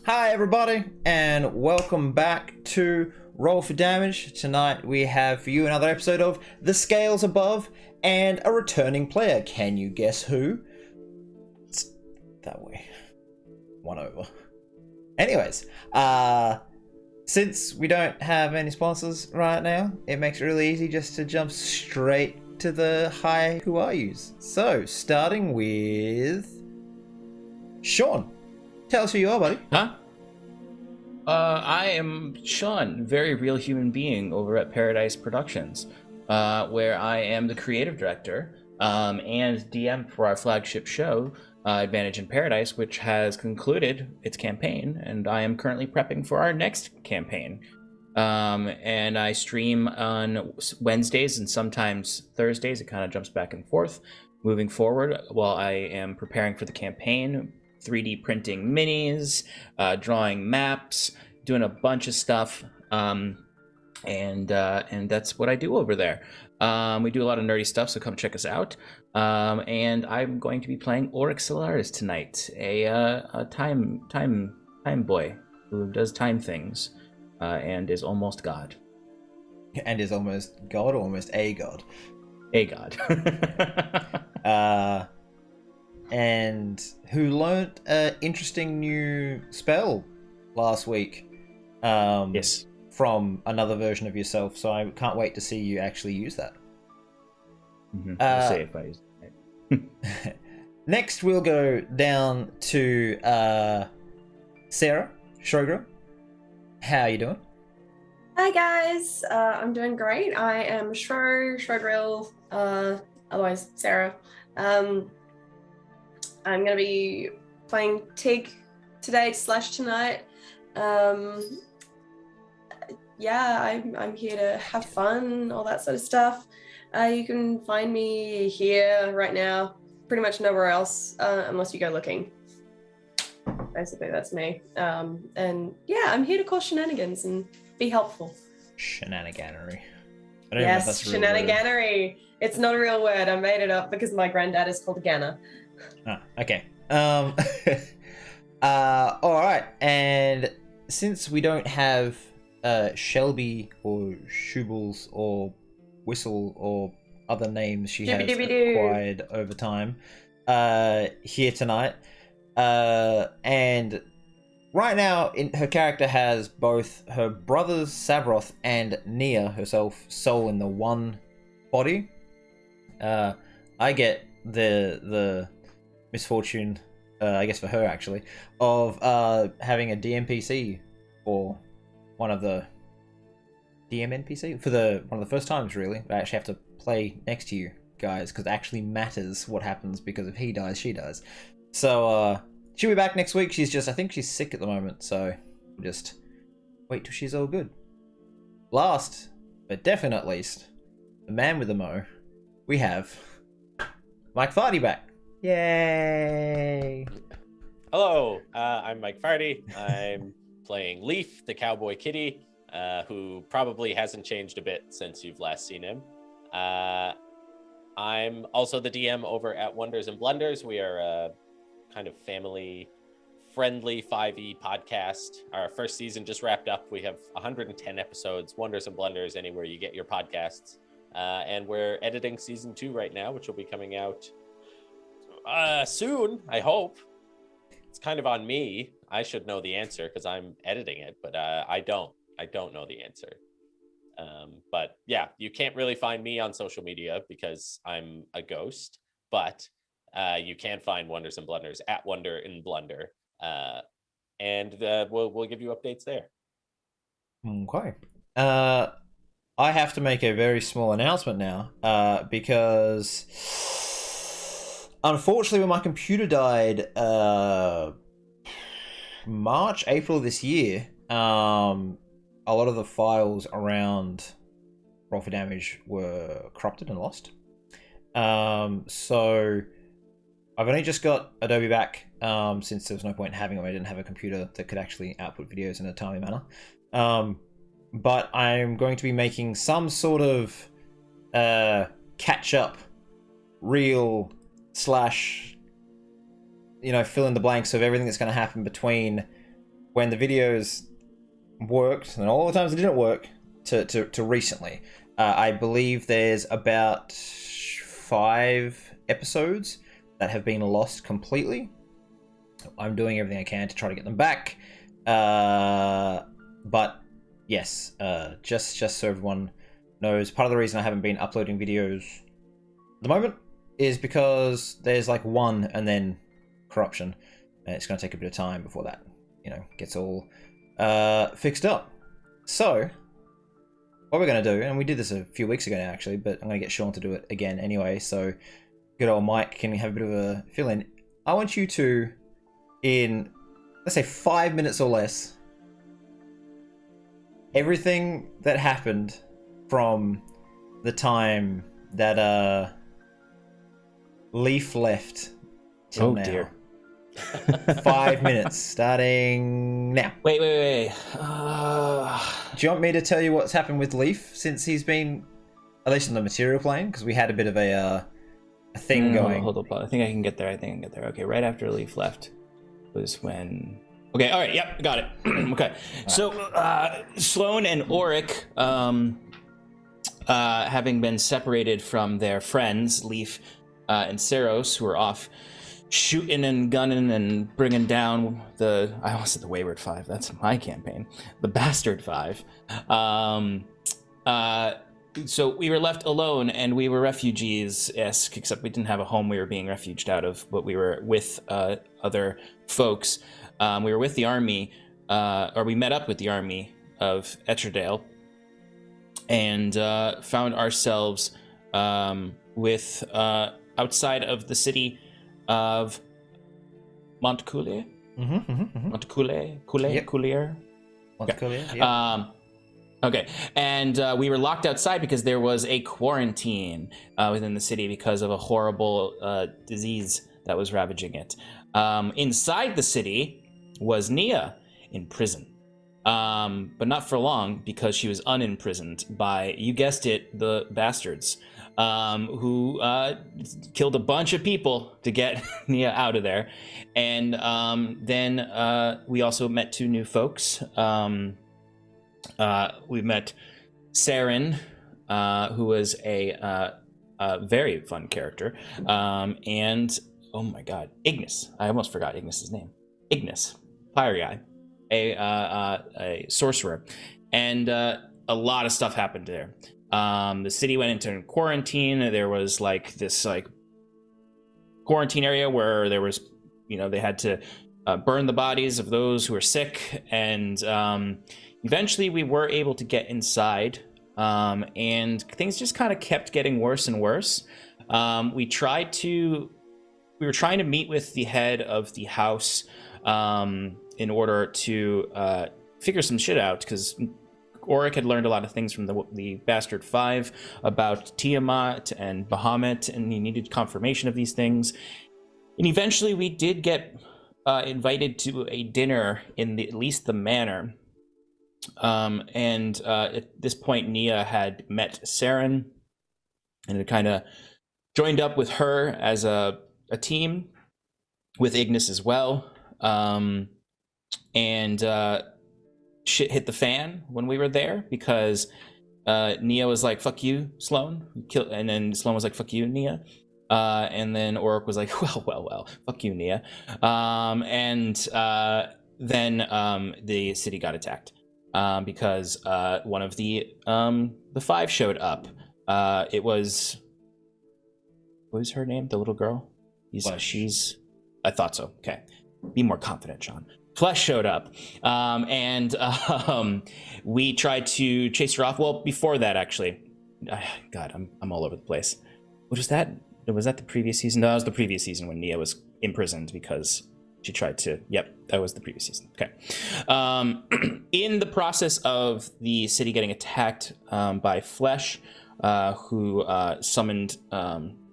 Hi everybody, and welcome back to Roll for Damage. Tonight we have for you another episode of The Scales Above and a returning player. Can you guess who? It's that way. One over. Anyways, since we don't have any sponsors right now, it makes it really easy just to jump straight to the hi, who are yous. So, starting with Sean. Tell us who you are, buddy. Huh? I am Sean, very real human being over at Paradise Productions, where I am the creative director and DM for our flagship show, Advantage in Paradise, which has concluded its campaign, and I am currently prepping for our next campaign. And I stream on Wednesdays and sometimes Thursdays. It kind of jumps back and forth moving forward while I am preparing for the campaign. 3D printing minis, drawing maps, doing a bunch of stuff, and that's what I do over there. We do a lot of nerdy stuff, so come check us out. And I'm going to be playing Oryx Solaris tonight, a time boy who does time things, and is almost God. And is almost God, or almost a God? A God. And who learned an interesting new spell last week. Yes. From another version of yourself, so I can't wait to see you actually use that. Mm-hmm. I'll say if I use it. Next, we'll go down to Sarah Schroeder. How are you doing? Hi guys, I'm doing great. I am Schrodrill, otherwise Sarah. I'm going to be playing Tig today/tonight. Yeah, I'm here to have fun, all that sort of stuff. You can find me here right now, pretty much nowhere else, unless you go looking. Basically, that's me. And yeah, I'm here to cause shenanigans and be helpful. Shenaniganery. Yes, shenaniganery. It's not a real word. I made it up because my granddad is called Ganna. Ah, okay. All right. And since we don't have Shelby or Shubbles or Whistle or other names she has acquired over time here tonight, and right now her character has both her brothers Savroth and Nia herself soul in the one body. I get the misfortune, I guess for her actually, of having a DMPC for one of the DMNPC for one of the first times really. I actually have to play next to you guys because it actually matters what happens, because if he dies, she dies. So she'll be back next week. I think she's sick at the moment, so we'll just wait till she's all good. Last, but definitely not least, the man with the mo, we have Mike Farty back. Yay! Hello, I'm Mike Farty. I'm playing Leaf, the cowboy kitty, who probably hasn't changed a bit since you've last seen him. I'm also the DM over at Wonders and Blunders. We are a kind of family-friendly 5e podcast. Our first season just wrapped up. We have 110 episodes, Wonders and Blunders, anywhere you get your podcasts. And we're editing season 2 right now, which will be coming out soon, I hope. It's kind of on me. I should know the answer because I'm editing it, but I don't know the answer. But yeah, you can't really find me on social media because I'm a ghost, but you can find Wonders and Blunders at Wonder and Blunder, and we'll give you updates there. Okay. I have to make a very small announcement now, because unfortunately, when my computer died, April this year, a lot of the files around Roll for Damage were corrupted and lost. So I've only just got Adobe back, since there was no point in having them. I didn't have a computer that could actually output videos in a timely manner. But I'm going to be making some sort of catch-up reel / fill in the blanks of everything that's going to happen between when the videos worked, and all the times it didn't work, to recently. I believe there's about 5 episodes that have been lost completely. I'm doing everything I can to try to get them back. But yes, just so everyone knows, part of the reason I haven't been uploading videos at the moment is because there's like one and then corruption, and it's going to take a bit of time before that, gets all fixed up. So what we're going to do, and we did this a few weeks ago now actually, but I'm going to get Sean to do it again anyway, so good old Mike can have a bit of a fill-in. I want you to, in, let's say 5 minutes or less, everything that happened from the time that Leaf left till now. Dear. 5 minutes, starting now. Wait. Do you want me to tell you what's happened with Leaf since he's been, at least on the material plane? Because we had a bit of a thing going. Hold up. I think I can get there. Okay, right after Leaf left was when... Okay, all right, yep, got it. Okay, so Sloan and Auric, having been separated from their friends, Leaf and Saros, who were off shooting and gunning and bringing down I almost said the Wayward Five, that's my campaign, the Bastard Five. So we were left alone, and we were refugees-esque, except we didn't have a home we were being refuged out of, but we were with other folks. We were with the army, or we met up with the army of Etcherdale, and found ourselves with outside of the city of Montcoulier. Montcoulier. Okay, and we were locked outside because there was a quarantine within the city because of a horrible disease that was ravaging it. Inside the city was Nia in prison, but not for long, because she was unimprisoned by, you guessed it, the bastards, who killed a bunch of people to get Nia out of there. And then we also met 2 new folks. We met Saren, who was a very fun character, and oh my god, Ignis. I almost forgot Ignis's name. Ignis, fire guy, a sorcerer, and a lot of stuff happened there. The city went into quarantine. There was like this quarantine area where there was, they had to burn the bodies of those who were sick, and eventually we were able to get inside, and things just kind of kept getting worse and worse. We were trying to meet with the head of the house in order to figure some shit out, because Auric had learned a lot of things from the Bastard Five about Tiamat and Bahamut, and he needed confirmation of these things. And eventually we did get invited to a dinner in at least the manor. And at this point, Nia had met Saren and had kind of joined up with her as a team with Ignis as well. And shit hit the fan when we were there, because Nia was like, fuck you, Sloan. And then Sloan was like, fuck you, Nia. And then Auric was like, well, fuck you, Nia. And then the city got attacked. Because one of the 5 showed up. It was, what was her name? The little girl? She's. I thought so. Okay, be more confident, Sean. Flesh showed up, and we tried to chase her off. Well, before that, actually, God, I'm all over the place. What was that? Was that the previous season? No, that was the previous season when Nia was imprisoned because she tried to. Yep, that was the previous season. Okay. In the process of the city getting attacked by Flesh, who summoned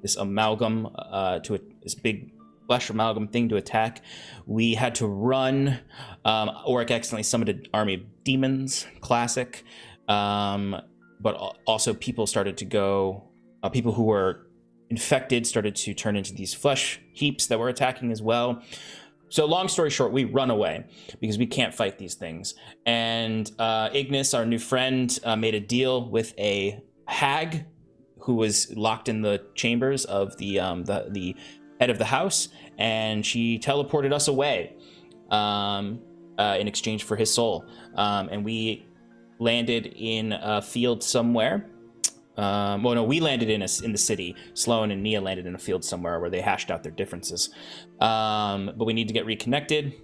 this amalgam this big flesh amalgam thing to attack, we had to run. Auric accidentally summoned an army of demons, classic. But also people started to go. People who were infected started to turn into these flesh heaps that were attacking as well. So long story short, we run away because we can't fight these things. And Ignis, our new friend, made a deal with a hag who was locked in the chambers of the head of the house, and she teleported us away in exchange for his soul. And we landed in a field somewhere. We landed in the city. Sloan and Nia landed in a field somewhere where they hashed out their differences. But we need to get reconnected.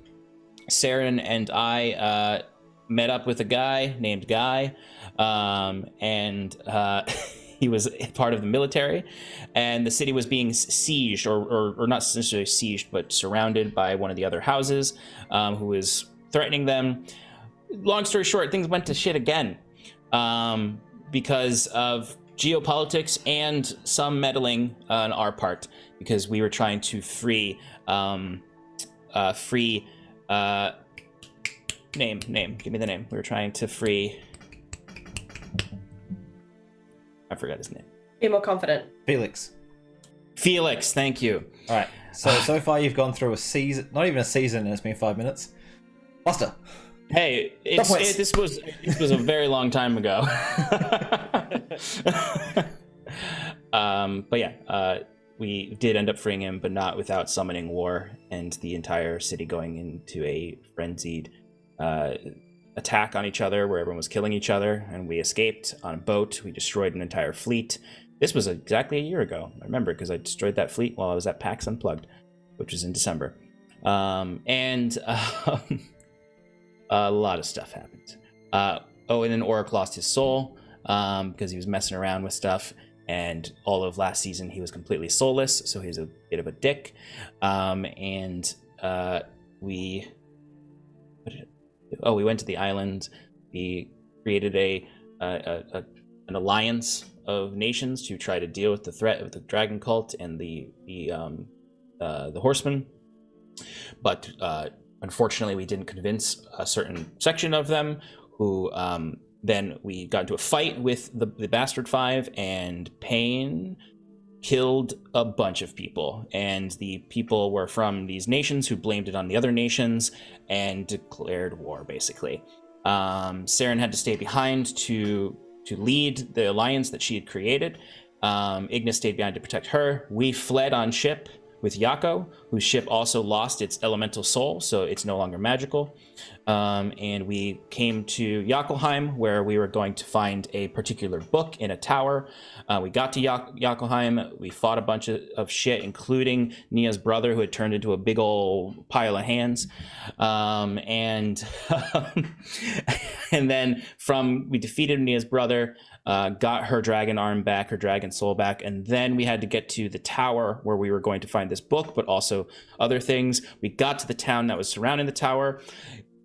Saren and I met up with a guy named Guy, and he was part of the military, and the city was being sieged, or not necessarily sieged, but surrounded by one of the other houses, who was threatening them. Long story short, things went to shit again because of geopolitics and some meddling on our part, because we were trying to free name, give me the name. We were trying to free, I forgot his name. Be more confident. Felix, thank you. All right. So far you've gone through a season, not even a season, and it's been 5 minutes. Buster. Hey, this was a very long time ago. But yeah, we did end up freeing him, but not without summoning war and the entire city going into a frenzied attack on each other, where everyone was killing each other, and we escaped on a boat. We destroyed an entire fleet. This was exactly a year ago. I remember because I destroyed that fleet while I was at PAX Unplugged, which was in December. A lot of stuff happened. And then Oric lost his soul because he was messing around with stuff. And all of last season, he was completely soulless, so he's a bit of a dick. We went to the island. We created an alliance of nations to try to deal with the threat of the dragon cult and the horsemen. But unfortunately, we didn't convince a certain section of them, who then we got into a fight with the Bastard Five, and Pain killed a bunch of people. And the people were from these nations who blamed it on the other nations and declared war, basically. Saren had to stay behind to lead the alliance that she had created. Ignis stayed behind to protect her. We fled on ship with Yako, whose ship also lost its elemental soul, so it's no longer magical. And we came to Jokelheim, where we were going to find a particular book in a tower. We got to Jokelheim. We fought a bunch of shit, including Nia's brother, who had turned into a big old pile of hands. And then we defeated Nia's brother, got her dragon arm back, her dragon soul back, and then we had to get to the tower where we were going to find this book, but also other things. We got to the town that was surrounding the tower.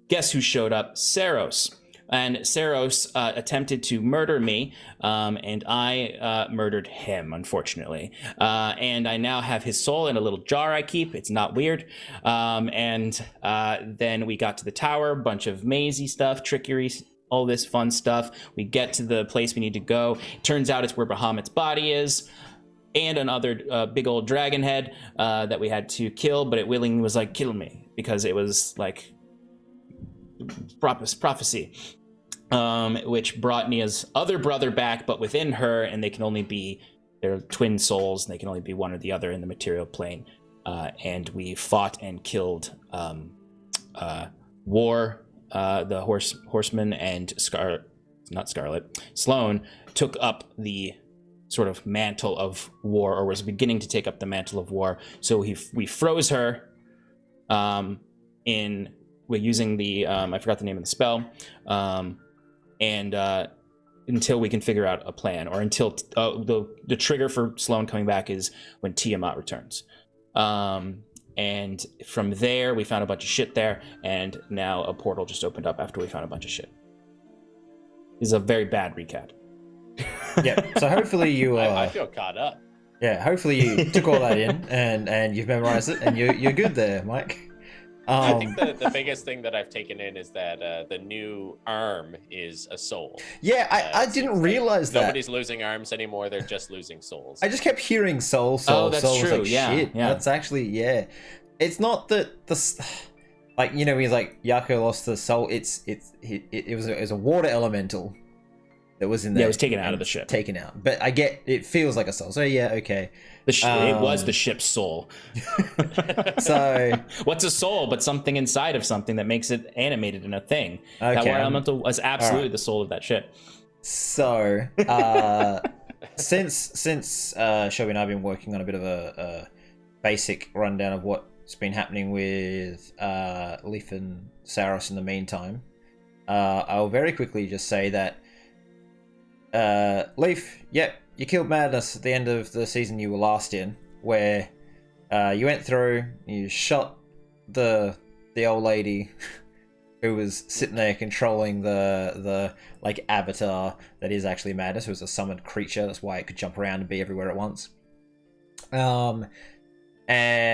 Guess who showed up? Saros. And Saros attempted to murder me, and I murdered him, unfortunately. And I now have his soul in a little jar I keep. It's not weird. Then we got to the tower, bunch of mazy stuff, trickery, all this fun stuff. We get to the place we need to go. Turns out it's where Bahamut's body is, and another big old dragon head that we had to kill, but it willingly was like, kill me, because it was like prophecy, which brought Nia's other brother back, but within her, and they're twin souls, and they can only be one or the other in the material plane. And we fought and killed War, the horseman, and Sloan took up the sort of mantle of War, or was beginning to take up the mantle of War. So we froze her we're using the I forgot the name of the spell, until we can figure out a plan, or until the trigger for Sloan coming back is when Tiamat returns. And from there, we found a bunch of shit there, and now a portal just opened up after we found a bunch of shit. This is a very bad recap. Yeah, so hopefully you... I feel caught up. Yeah, hopefully you took all that in, and you've memorized it, and you're good there, Mike. I think the biggest thing that I've taken in is that the new arm is a soul. Yeah, I didn't realize that. Nobody's losing arms anymore, they're just losing souls. I just kept hearing soul. Oh, that's soul. true, Like, yeah, shit, yeah. That's actually, yeah. It's not that like, you know, he's like Yako lost the soul. It was a water elemental that was in there. Yeah, it was taken out of the ship. Taken out. But I get it feels like a soul. So yeah, okay. It was the ship's soul. So what's a soul but something inside of something that makes it animated in a thing? Okay, That water elemental was absolutely right. the soul of that ship. So since Shelby and I have been working on a bit of a basic rundown of what's been happening with Leaf and Saros in the meantime, I'll very quickly just say that Leaf, yep, you killed Madness at the end of the season you were last in, where you went through, you shot the old lady who was sitting there controlling the like avatar that is actually Madness, who was a summoned creature. That's why it could jump around and be everywhere at once. And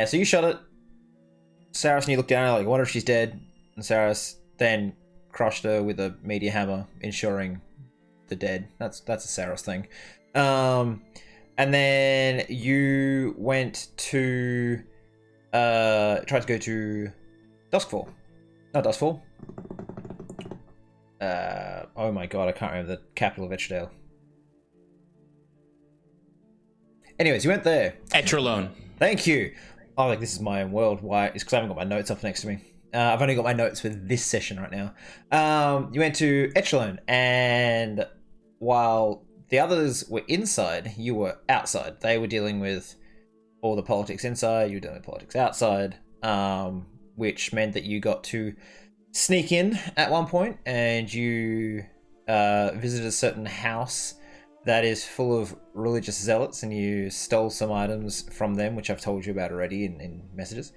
so you shot it. Saros and you looked down and like, I wonder if she's dead. And Saros then crushed her with a meteor hammer, ensuring the dead. That's a Saros thing. And then you went to tried to go to Duskfall. Not Duskfall. Oh my god, I can't remember the capital of Etchdale. Anyways, you went there. Etralone. Thank you. Oh, like this is my own world. Why? It's because I haven't got my notes up next to me. I've only got my notes for this session right now. You went to Echelon, and while the others were inside, you were outside. They were dealing with all the politics inside, you were dealing with politics outside, which meant that you got to sneak in at one point, and you visited a certain house that is full of religious zealots, and you stole some items from them, which I've told you about already in messages,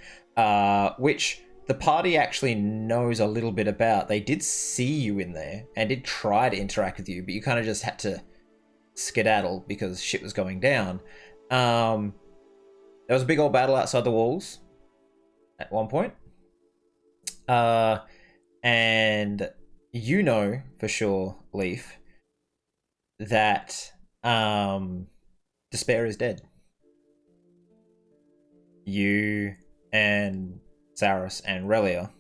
which the party actually knows a little bit about. They did see you in there and did try to interact with you, but you kind of just had to skedaddle because shit was going down. There was a big old battle outside the walls at one point. And you know for sure, Leaf, that Despair is dead. You and Saros and Relia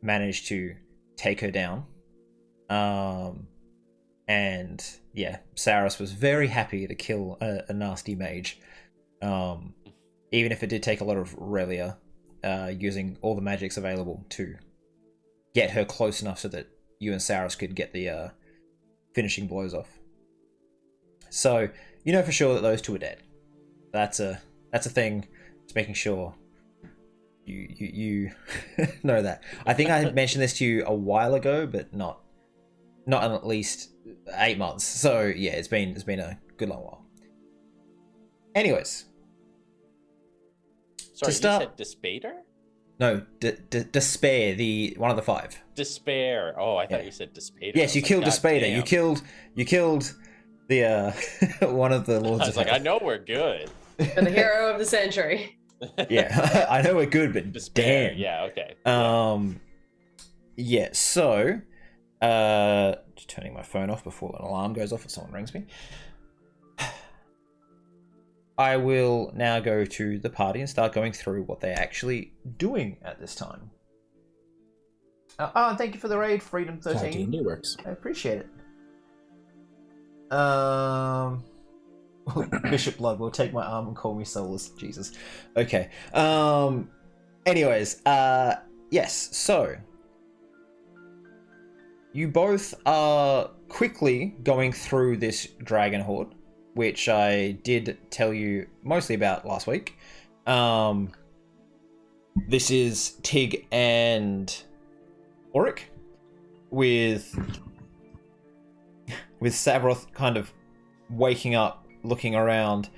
managed to take her down. And yeah, Saros was very happy to kill a nasty mage. Even if it did take a lot of Relia using all the magics available to get her close enough so that you and Saros could get the finishing blows off. So you know for sure that those two are dead. That's a thing. Just making sure you know that. I think I had mentioned this to you a while ago, but not in at least 8 months. So yeah, it's been a good long while. Anyways, Sorry, you said Despater? No, Despair, the one of the 5. Despair. Oh, I thought you said Despater. Yes, you killed Despater. You killed the one of the lords. I was like, I know we're good. For the hero of the century. Yeah, I know we're good, but Despair. damn. Yeah, okay. Yeah. So, just turning my phone off before an alarm goes off if someone rings me. I will now go to the party and start going through what they're actually doing at this time. And thank you for the raid, Freedom 13. D&D works. I appreciate it. Bishop Blood will take my arm and call me soulless. Jesus. Okay. Anyways, yes. So you both are quickly going through this dragon horde, which I did tell you mostly about last week. This is Tig and Auric, with Savroth kind of waking up, looking around,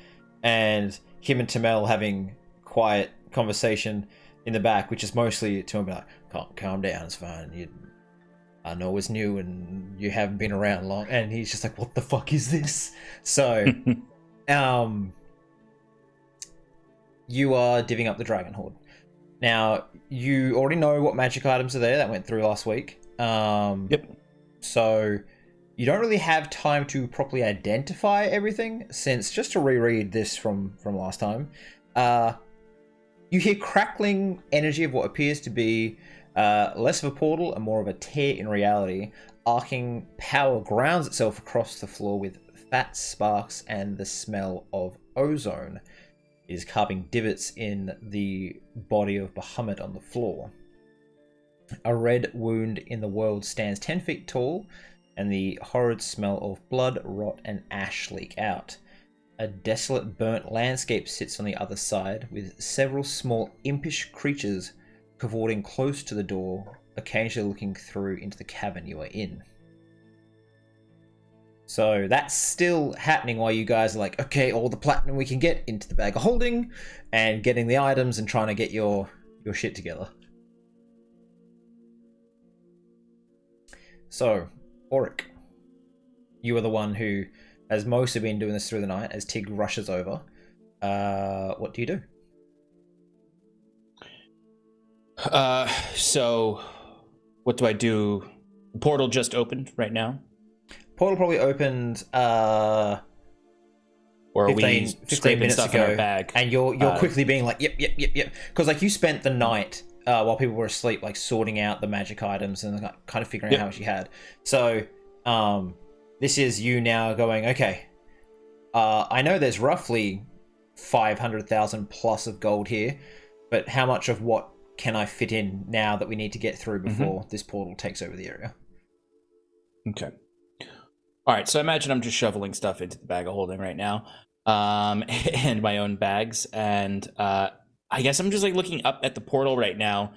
and him and Tamel having quiet conversation in the back, which is mostly to him like, calm down, it's fine. I know it's new and you haven't been around long. And he's just like, what the fuck is this? So, you are divvying up the Dragon Horde. Now, you already know what magic items are there. That went through last week. Yep. So, you don't really have time to properly identify everything, since, just to reread this from last time, You hear crackling energy of what appears to be less of a portal and more of a tear in reality. Arcing power grounds itself across the floor with fat sparks, and the smell of ozone is carving divots in the body of Bahamut on the floor. A red wound in the world stands 10 feet tall, and the horrid smell of blood, rot, and ash leak out. A desolate, burnt landscape sits on the other side, with several small, impish creatures cavorting close to the door, occasionally looking through into the cavern you are in. So that's still happening while you guys are like, okay, all the platinum we can get into the bag of holding, and getting the items and trying to get your shit together. So, Auric, you are the one who has mostly been doing this through the night as Tig rushes over. What do you do? So what do I do? The portal just opened right now? Portal probably opened or 15 minutes stuff ago, in our bag, and you're quickly being like, yep, because like you spent the night while people were asleep, like sorting out the magic items and like, kind of figuring out how much you had. So this is you now going, okay, I know there's roughly 500,000 plus of gold here, but how much of what can I fit in now that we need to get through before this portal takes over the area? Okay. All right, so I imagine I'm just shoveling stuff into the bag of holding right now, and my own bags, and I guess I'm just like looking up at the portal right now.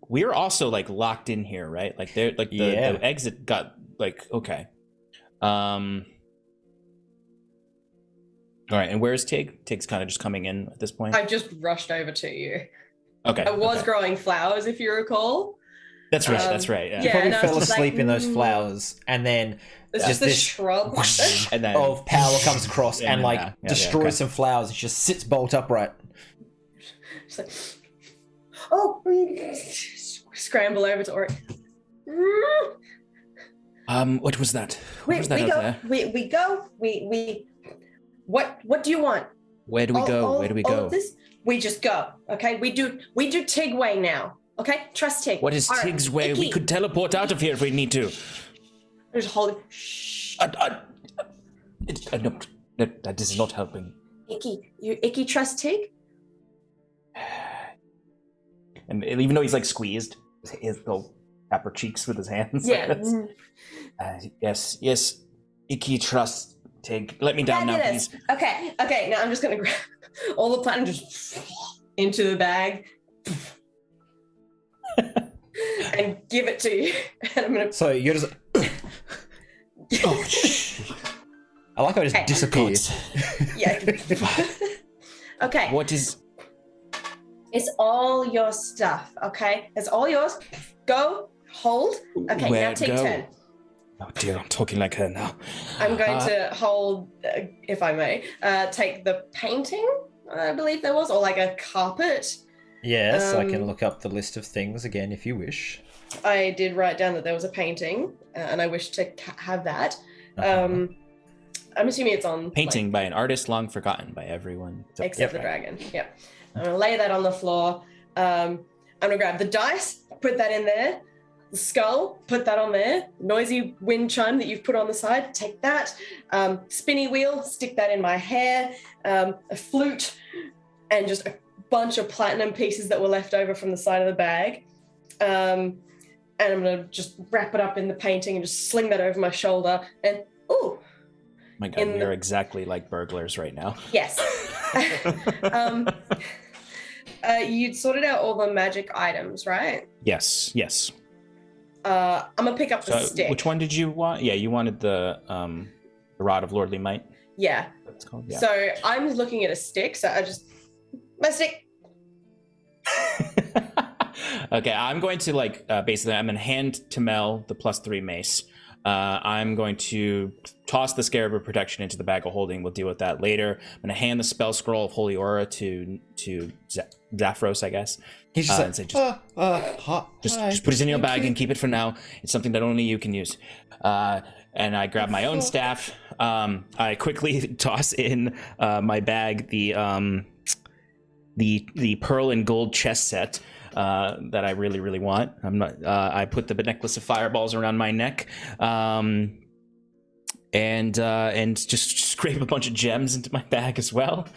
We're also like locked in here, right? Like they're like the exit got like okay. All right, and where's Tig? Tig's kind of just coming in at this point. I've just rushed over to you. Okay. I was growing flowers, if you recall. That's right. That's right. Yeah. You probably fell just asleep like, in those flowers, and then it's just just this this shrub. And then of power comes across and like destroys okay. some flowers. It just sits bolt upright. Just like, oh, scramble over to Auric. What was that? What was that out there? We go. What do you want? Where do we go? Where do we all go? of this? We just go. Okay, we do Tig way now. Okay, trust Tig. What is All right, Tig's way? Icky. We could teleport out of here if we need to. Just hold it. Shh. No, that is not helping. Icky, trust Tig? And even though he's like squeezed, his little upper cheeks with his hands. Yeah. Yes. Icky, trust Tig. Let me down now, please. Okay. Now I'm just gonna grab all the platinum just into the bag and give it to you. And I'm gonna. So you're just. Oh, shit. I like how it just disappeared. Yeah. Okay. What is? It's all your stuff. Okay. It's all yours. Go. Hold. Okay. Where now take go? 10. Oh dear, I'm talking like her now. I'm going to hold, if I may, take the painting, I believe there was, or like a carpet. Yes, I can look up the list of things again if you wish. I did write down that there was a painting, and I wish to have that. I'm assuming it's on... Painting by an artist long forgotten by everyone. Except the dragon. Yep. I'm going to lay that on the floor. I'm going to grab the dice, put that in there. The skull, put that on there. Noisy wind chime that you've put on the side, take that. Spinny wheel, stick that in my hair. A flute, and just a bunch of platinum pieces that were left over from the side of the bag. And I'm going to just wrap it up in the painting and just sling that over my shoulder. And, ooh. My God, we are exactly like burglars right now. Yes. You'd sorted out all the magic items, right? Yes. I'm gonna pick up the stick. Which one did you want? Yeah, you wanted the Rod of Lordly Might. Yeah. That's called. Yeah. So I'm looking at a stick. So my stick. Okay, I'm going to basically I'm gonna hand to Mel the +3 mace. I'm going to toss the Scarab of Protection into the bag of holding. We'll deal with that later. I'm gonna hand the spell scroll of Holy Aura to Zaphros, I guess. He's just like, say, just put it in your bag and keep it for now. It's something that only you can use. And I grab my own staff. I quickly toss in my bag the the pearl and gold chess set that I really, really want. I put the necklace of fireballs around my neck, and just scrape a bunch of gems into my bag as well.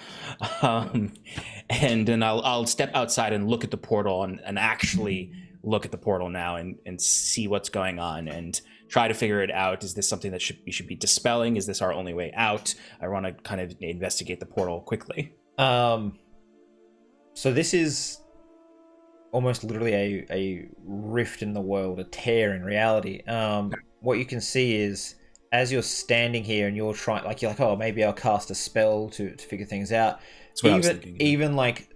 And then I'll step outside and look at the portal and actually look at the portal now and see what's going on and try to figure it out. Is this something that we should be dispelling? Is this our only way out? I want to kind of investigate the portal quickly. So this is almost literally a rift in the world, a tear in reality. What you can see is, as you're standing here and you're like, oh, maybe I'll cast a spell to figure things out. That's what I was thinking. Even like,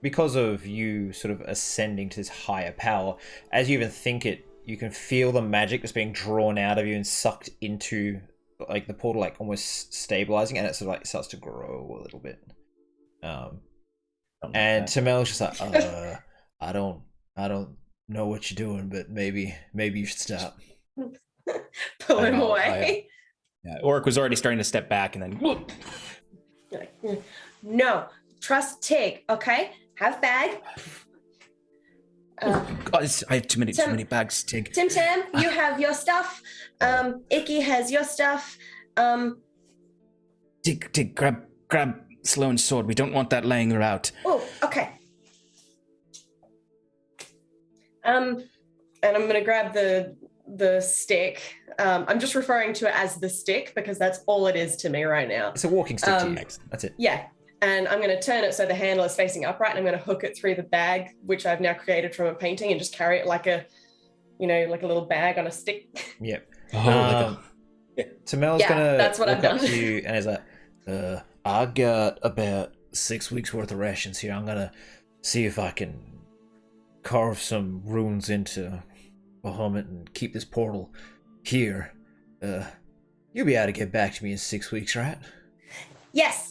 because of you sort of ascending to this higher power, as you even think it, you can feel the magic that's being drawn out of you and sucked into like the portal, like almost stabilizing, and it sort of like starts to grow a little bit. And Tamel's just like, I don't know what you're doing, but maybe you should stop. Pull him away. Yeah, Oric was already starting to step back, and then whoop. No, trust Tig. Okay, have bag. God, I have too many bags, Tig. Tim, you have your stuff. Icky has your stuff. Tig, grab Sloane's sword. We don't want that laying out. Oh, okay. And I'm gonna grab the stick. I'm just referring to it as the stick because that's all it is to me right now. It's a walking stick to you. That's it. Yeah. And I'm going to turn it so the handle is facing upright, and I'm going to hook it through the bag, which I've now created from a painting, and just carry it like a little bag on a stick. Yep. Oh, Tamel's gonna that's what walk I've up done. to you and is like, I got about 6 weeks worth of rations here. I'm gonna see if I can carve some runes into Bahamut and keep this portal here. You'll be able to get back to me in 6 weeks, right? Yes.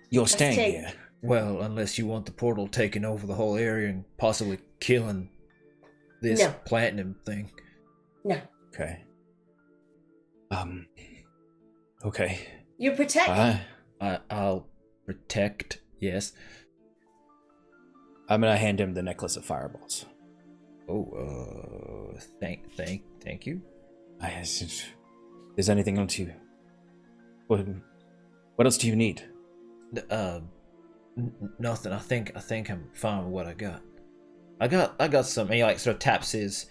You're staying here. Well, unless you want the portal taking over the whole area and possibly killing this platinum thing. No. Okay. Okay. You protect. I'll protect. Yes. I'm gonna hand him the necklace of fireballs. Oh, thank you. Is anything else you? What else do you need? Nothing. I think I'm fine with what I got. I got some. And he like sort of taps his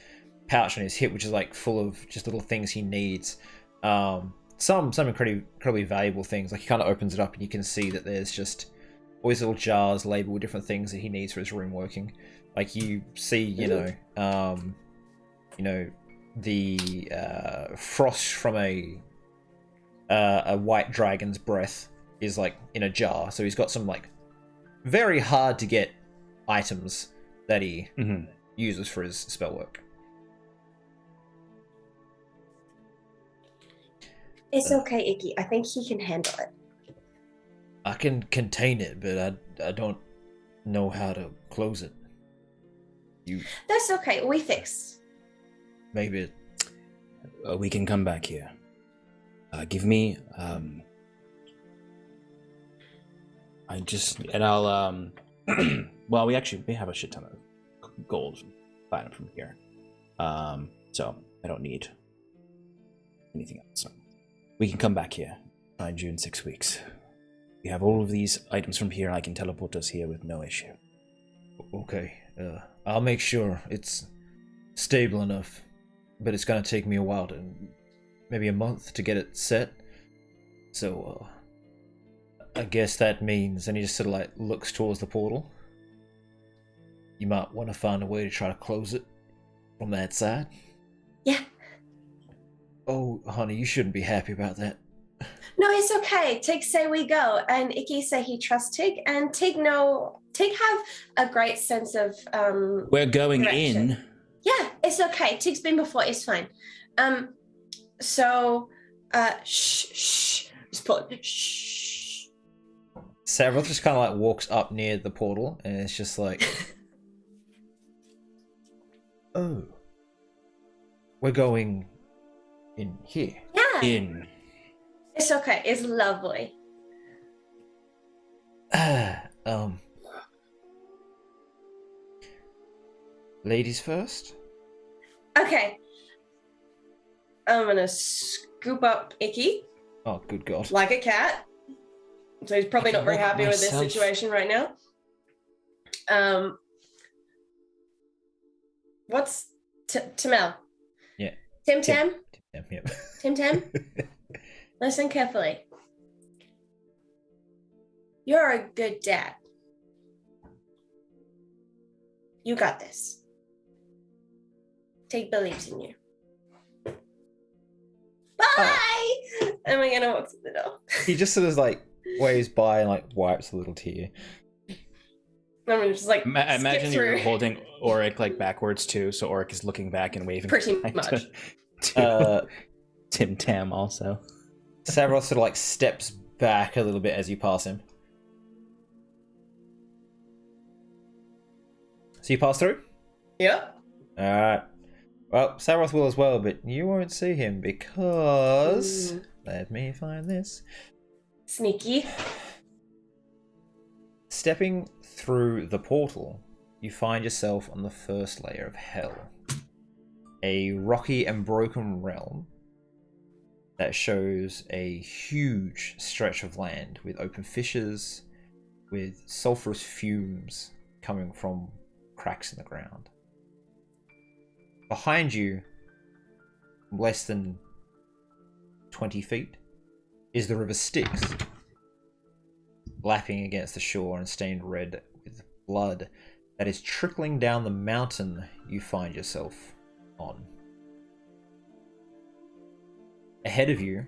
pouch on his hip, which is like full of just little things he needs. Some incredibly valuable things. Like he kind of opens it up and you can see that there's just all these little jars labeled with different things that he needs for his room working. Like you see, the frost from a white dragon's breath is like in a jar. So he's got some like very hard to get items that he uses for his spell work. It's okay, Icky. I think he can handle it. I can contain it, but I don't know how to close it. That's okay. We fix. Maybe we can come back here. Give me I'll well, we have a shit ton of gold from here. So I don't need anything else. So we can come back here. Find you in 6 weeks. We have all of these items from here. I can teleport us here with no issue. Okay. I'll make sure it's stable enough, but it's gonna take me a while maybe a month to get it set. So I guess that means, and he just sort of like looks towards the portal. You might want to find a way to try to close it from that side. Yeah. Oh, honey, you shouldn't be happy about that. No, it's okay. Tig say we go, and Icky say he trusts Tig, and Tig have a great sense of we're going direction. in. Yeah, it's okay. Tig's been before. It's fine. So shh. Just pull it. Shh. Several just kind of like walks up near the portal, and it's just like, oh, we're going in here. Yeah. In. It's okay. It's lovely. um, ladies first. Okay. I'm gonna scoop up Icky Oh, good God. like a cat. So he's probably I can not very walk happy with this myself. situation right now. What's Tamel? Yeah. Tim Tam? Yep. Tim Tam? Listen carefully. You're a good dad. You got this. Tig believes in you. Bye! And we're gonna walk to the door. He just sort of like waves by and like wipes a little tear. I'm gonna just like skip Imagine through. you're holding Auric like backwards too, so Auric is looking back and waving. Pretty back much. to Tim Tam also. Savros sort of like steps back a little bit as you pass him. So you pass through? Yep. Alright. Well, Savros will as well, but you won't see him because... Let me find this. Sneaky. Stepping through the portal, you find yourself on the first layer of hell. A rocky and broken realm that shows a huge stretch of land with open fissures, with sulfurous fumes coming from cracks in the ground. Behind you, less than 20 feet, is the river Styx, lapping against the shore and stained red with blood that is trickling down the mountain you find yourself on. Ahead of you,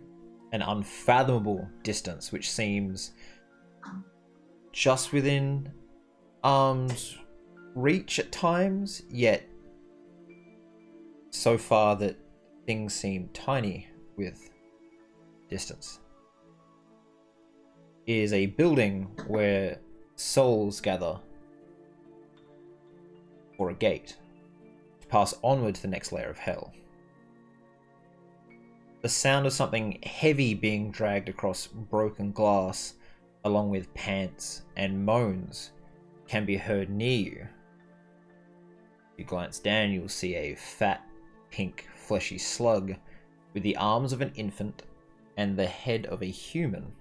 an unfathomable distance which seems just within arm's reach at times, yet so far that things seem tiny with distance. Is a building where souls gather for a gate to pass onward to the next layer of hell. The sound of something heavy being dragged across broken glass, along with pants and moans, can be heard near you. If you glance down, you'll see a fat, pink, fleshy slug with the arms of an infant and the head of a human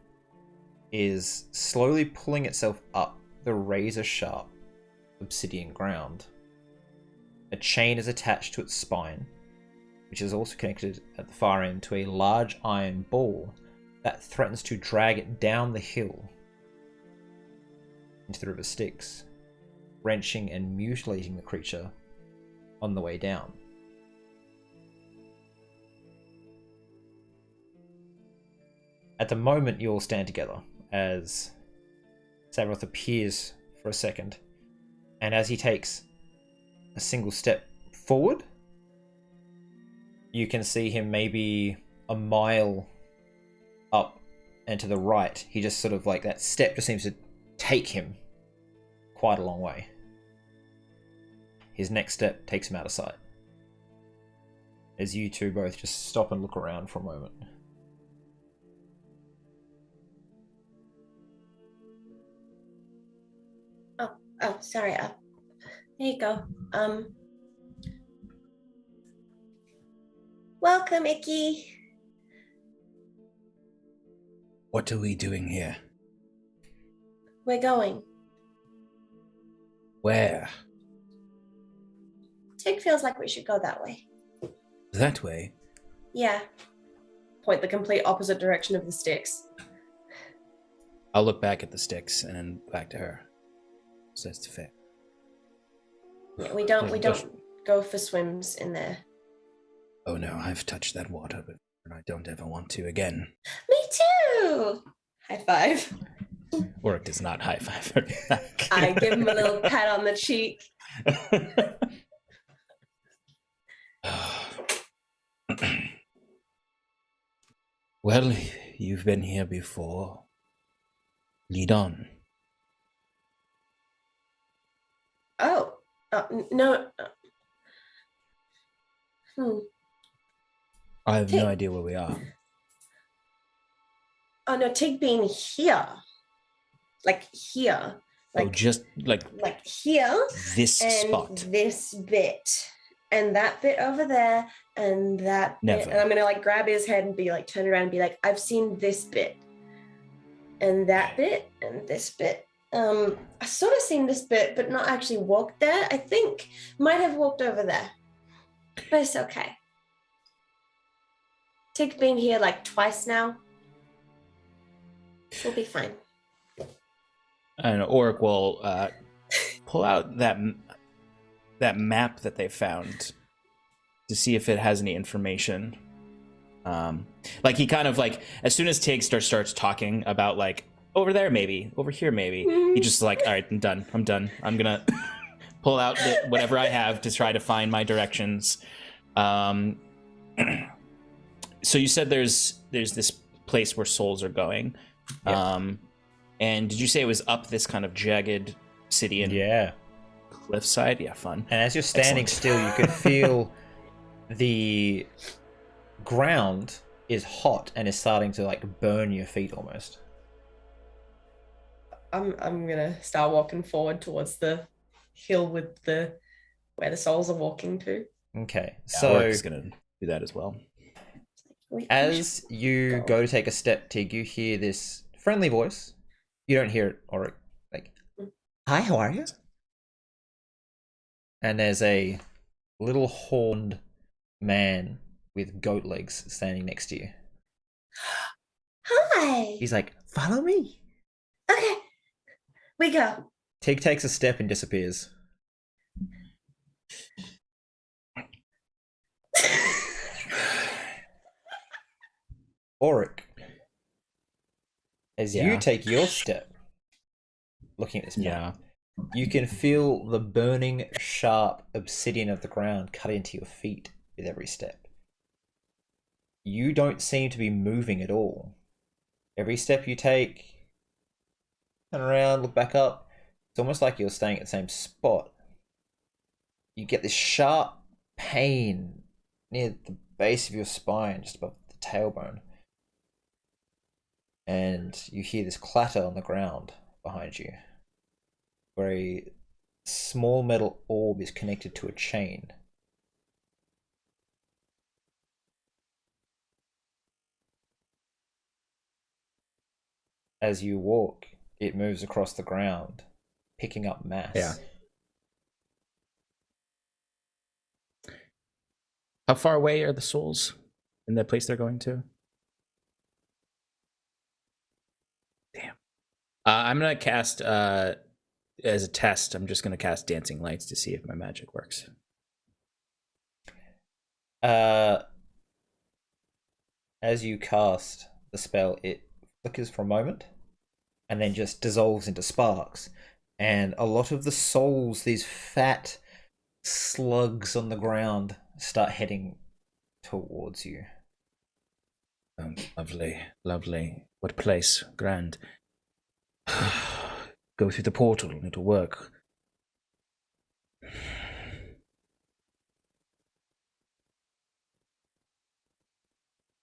is slowly pulling itself up the razor-sharp obsidian ground. A chain is attached to its spine, which is also connected at the far end to a large iron ball that threatens to drag it down the hill into the river Styx, wrenching and mutilating the creature on the way down. At the moment, you all stand together as Savroth appears for a second, and as he takes a single step forward, you can see him maybe a mile up and to the right. He just sort of like that step just seems to take him quite a long way. His next step takes him out of sight. As you two both just stop and look around for a moment. Oh, sorry. There you go. Welcome, Icky. What are we doing here? We're going. Where? Tig feels like we should go that way. That way? Yeah. Point the complete opposite direction of the sticks. I'll look back at the sticks and then back to her. So it's fair. Yeah, we don't go for swims in there. Oh no, I've touched that water, but I don't ever want to again. Me too. High five. Or it does not high five her back. I give him a little pat on the cheek. Well, you've been here before. Lead on. Oh, no. I have Tig. no idea where we are. Oh no, Tig being here. like here, like just like here, this and spot. this bit, and that bit over there, and that bit. Never. And I'm gonna like grab his head and be like, turn around and be like, I've seen this bit, and that bit, and this bit. I sort of seen this bit, but not actually walked there. I think might have walked over there, but it's okay. Tig's been here like twice now. We'll be fine. And Oric will pull out that map that they found to see if it has any information. Like he kind of like, as soon as Tig starts talking about like over there maybe, over here maybe, he just like, all right, I'm done. I'm gonna pull out whatever I have to try to find my directions. So you said there's this place where souls are going. Yep. And did you say it was up this kind of jagged obsidian cliffside? Yeah, fun. And as you're standing still, you can feel the ground is hot and is starting to like burn your feet almost. I'm gonna start walking forward towards the hill with where the souls are walking to. Okay, yeah, so Oric's gonna do that as well. As you go to take a step, Tig, you hear this friendly voice. You don't hear it, Oric. Like, hi, how are you? And there's a little horned man with goat legs standing next to you. Hi. He's like, follow me. Okay. We go. Tig takes a step and disappears. Oric, as you take your step, looking at this map, you can feel the burning, sharp obsidian of the ground cut into your feet with every step. You don't seem to be moving at all. Every step you take, turn around, look back up, it's almost like you're staying at the same spot. You get this sharp pain near the base of your spine, just above the tailbone. And you hear this clatter on the ground behind you, where a small metal orb is connected to a chain. As you walk, it moves across the ground, picking up mass. Yeah. How far away are the souls in the place they're going to? Damn. I'm gonna cast as a test. I'm just gonna cast dancing lights to see if my magic works. As you cast the spell, it flickers for a moment and then just dissolves into sparks. And a lot of the souls, these fat slugs on the ground, start heading towards you. Lovely, lovely. What place? Grand. Go through the portal, it'll work.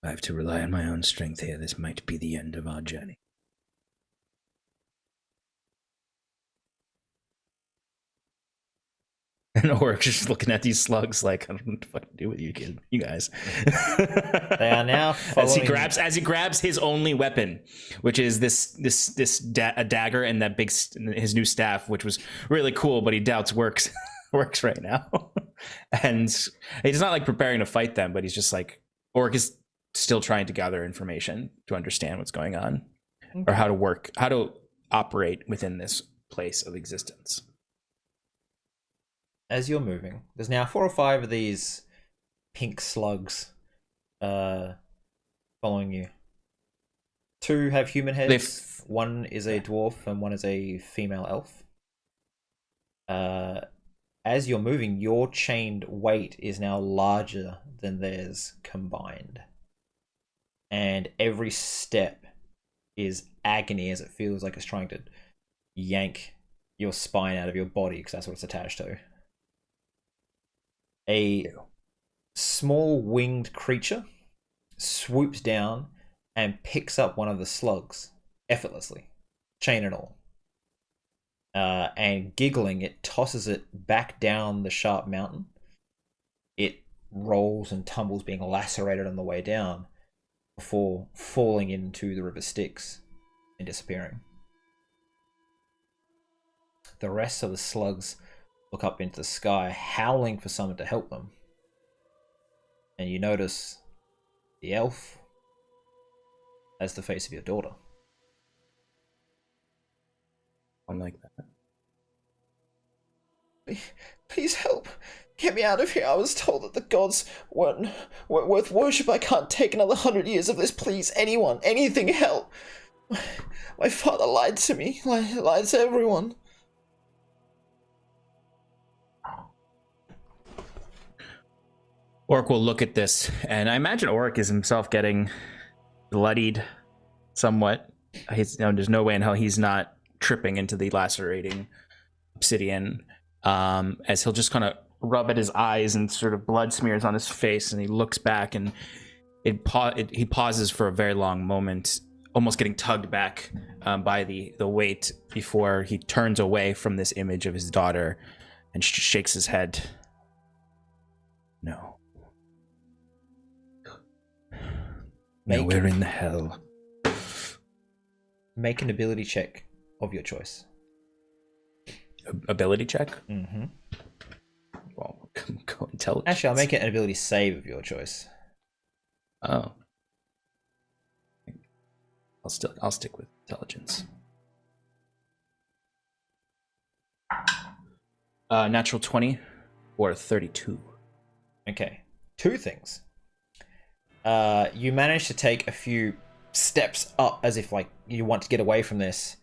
I have to rely on my own strength here. This might be the end of our journey. And Oric's just looking at these slugs like, I don't know what to fucking do with you, kid. You guys. They are now following... As he grabs his only weapon, which is a dagger and that his new staff, which was really cool, but he doubts works right now. And he's not like preparing to fight them, but he's just like, Oric is still trying to gather information to understand what's going on, or how to operate within this place of existence. As you're moving, there's now 4 or 5 of these pink slugs following you. 2 have human heads. One is a dwarf and one is a female elf. As you're moving, your chained weight is now larger than theirs combined. And every step is agony, as it feels like it's trying to yank your spine out of your body, because that's what it's attached to. A small winged creature swoops down and picks up one of the slugs effortlessly, chain and all. and giggling, it tosses it back down the sharp mountain. It rolls and tumbles, being lacerated on the way down, before falling into the river Styx and disappearing. The rest of the slugs look up into the sky, howling for someone to help them. And you notice the elf has the face of your daughter. I'm like that. Please help. Get me out of here. I was told that the gods weren't worth worship. I can't take another 100 years of this. Please, anyone, anything, help. My father lied to me. Lied to everyone. Orc will look at this, and I imagine Orc is himself getting bloodied somewhat. There's no way in hell he's not tripping into the lacerating obsidian, as he'll just kind of rub at his eyes and sort of blood smears on his face, and he looks back, and he pauses for a very long moment, almost getting tugged back by the weight before he turns away from this image of his daughter and shakes his head. No. Nowhere in the hell. Make an ability check of your choice. Ability check? Mm-hmm. Well, go intelligence. Actually, I'll make it an ability save of your choice. Oh. I'll stick with intelligence. Natural 20 or 32. Okay. 2 things. You manage to take a few steps up as if like you want to get away from this,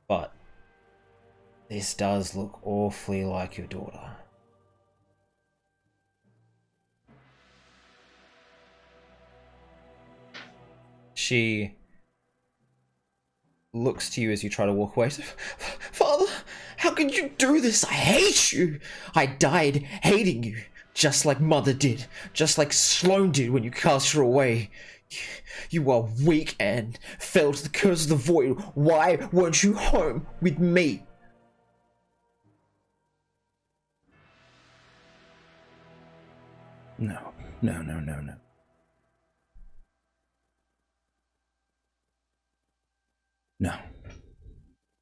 but this does look awfully like your daughter. She looks to you as you try to walk away. Father, how could you do this? I hate you. I died hating you, just like Mother did, just like Sloane did when you cast her away. You are weak and fell to the curse of the void. Why weren't you home with me? No. No.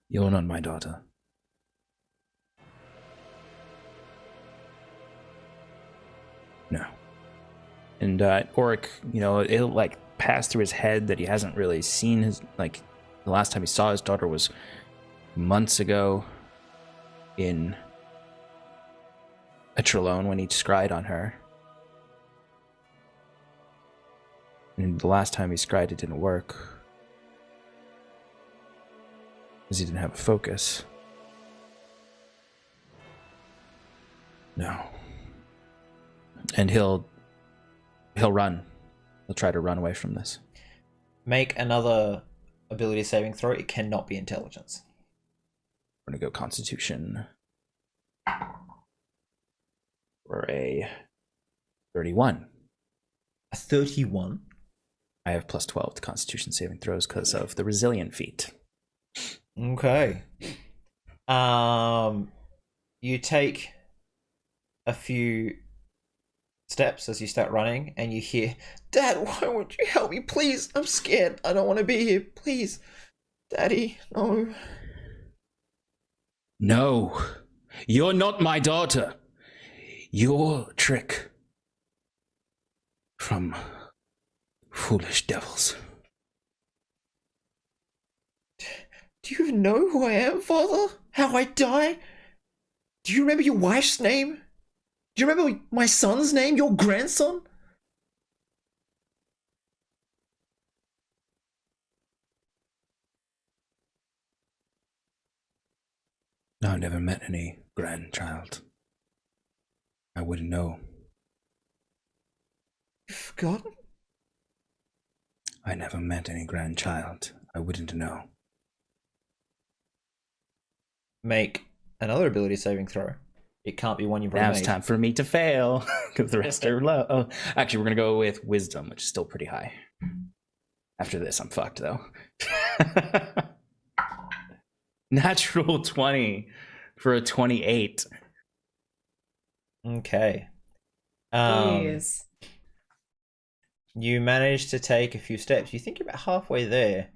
You're not my daughter. No. And Oric, it'll like pass through his head that he hasn't really seen his, like, the last time he saw his daughter was months ago in a Trelone when he scryed on her. And the last time he scryed, it didn't work. Because he didn't have a focus. No. And he'll run. He'll try to run away from this. Make another ability saving throw. It cannot be intelligence. We're gonna go Constitution. For a 31. A 31? I have plus 12 to Constitution saving throws because of the Resilient feat. Okay. You take a few steps as you start running, and you hear, Dad, why won't you help me? Please, I'm scared. I don't want to be here. Please. Daddy, no. No. You're not my daughter. Your trick from foolish devils. Do you even know who I am, Father? How I died? Do you remember your wife's name? Do you remember my son's name, your grandson? No, I never met any grandchild. I wouldn't know. You've forgotten? I never met any grandchild. I wouldn't know. Make another ability saving throw. It can't be one you've already Now made. it's time for me to fail, because the rest are low. Oh, actually, we're going to go with Wisdom, which is still pretty high. After this, I'm fucked, though. Natural 20 for a 28. Okay. Yes. You manage to take a few steps. You think you're about halfway there,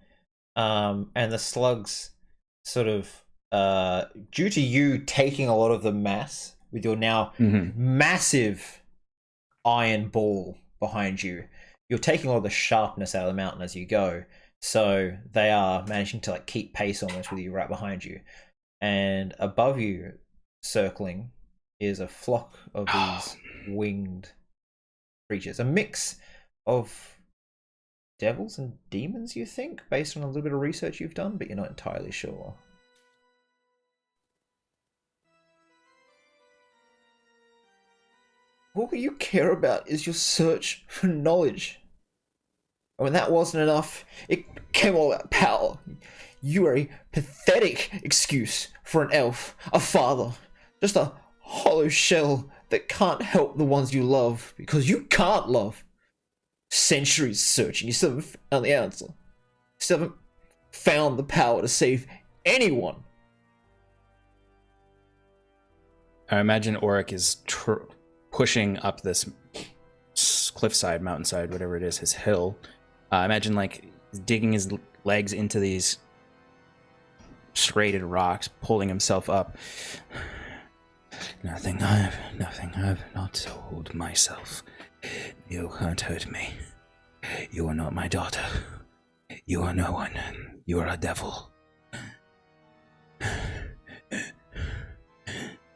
and the slugs sort of, due to you taking a lot of the mass with your now massive iron ball behind you, you're taking all the sharpness out of the mountain as you go. So they are managing to like keep pace almost with you right behind you. And above you, circling, is a flock of these winged creatures. A mix of devils and demons, you think, based on a little bit of research you've done, but you're not entirely sure. All you care about is your search for knowledge. And when that wasn't enough, it came all about power. You are a pathetic excuse for an elf, a father, just a hollow shell that can't help the ones you love because you can't love. Centuries searching, you still haven't found the answer. You still haven't found the power to save anyone. I imagine Auric is pushing up this cliffside, mountainside, whatever it is, his hill. I imagine like digging his legs into these serrated rocks, pulling himself up. Nothing I've not told myself. You can't hurt me. You are not my daughter. You are no one. You are a devil. And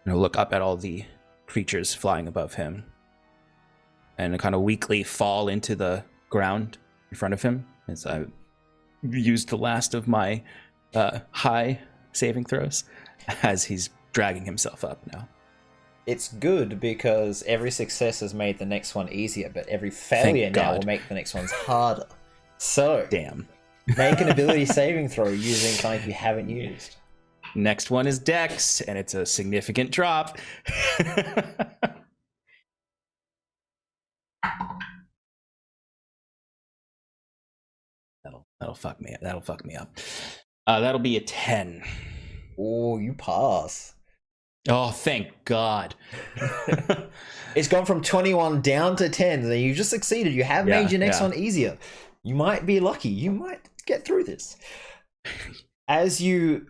he'll look up at all the creatures flying above him and kind of weakly fall into the ground in front of him as I used the last of my high saving throws as he's dragging himself up now. It's good because every success has made the next one easier, but every failure now will make the next ones harder. So, damn. Make an ability saving throw using something you haven't used. Next one is Dex, and it's a significant drop. That'll fuck me up. That'll fuck me up. That'll be a 10. Oh, you pass. Oh, thank God. It's gone from 21 down to 10. So you just succeeded. You have made your next one easier. You might be lucky. You might get through this. As you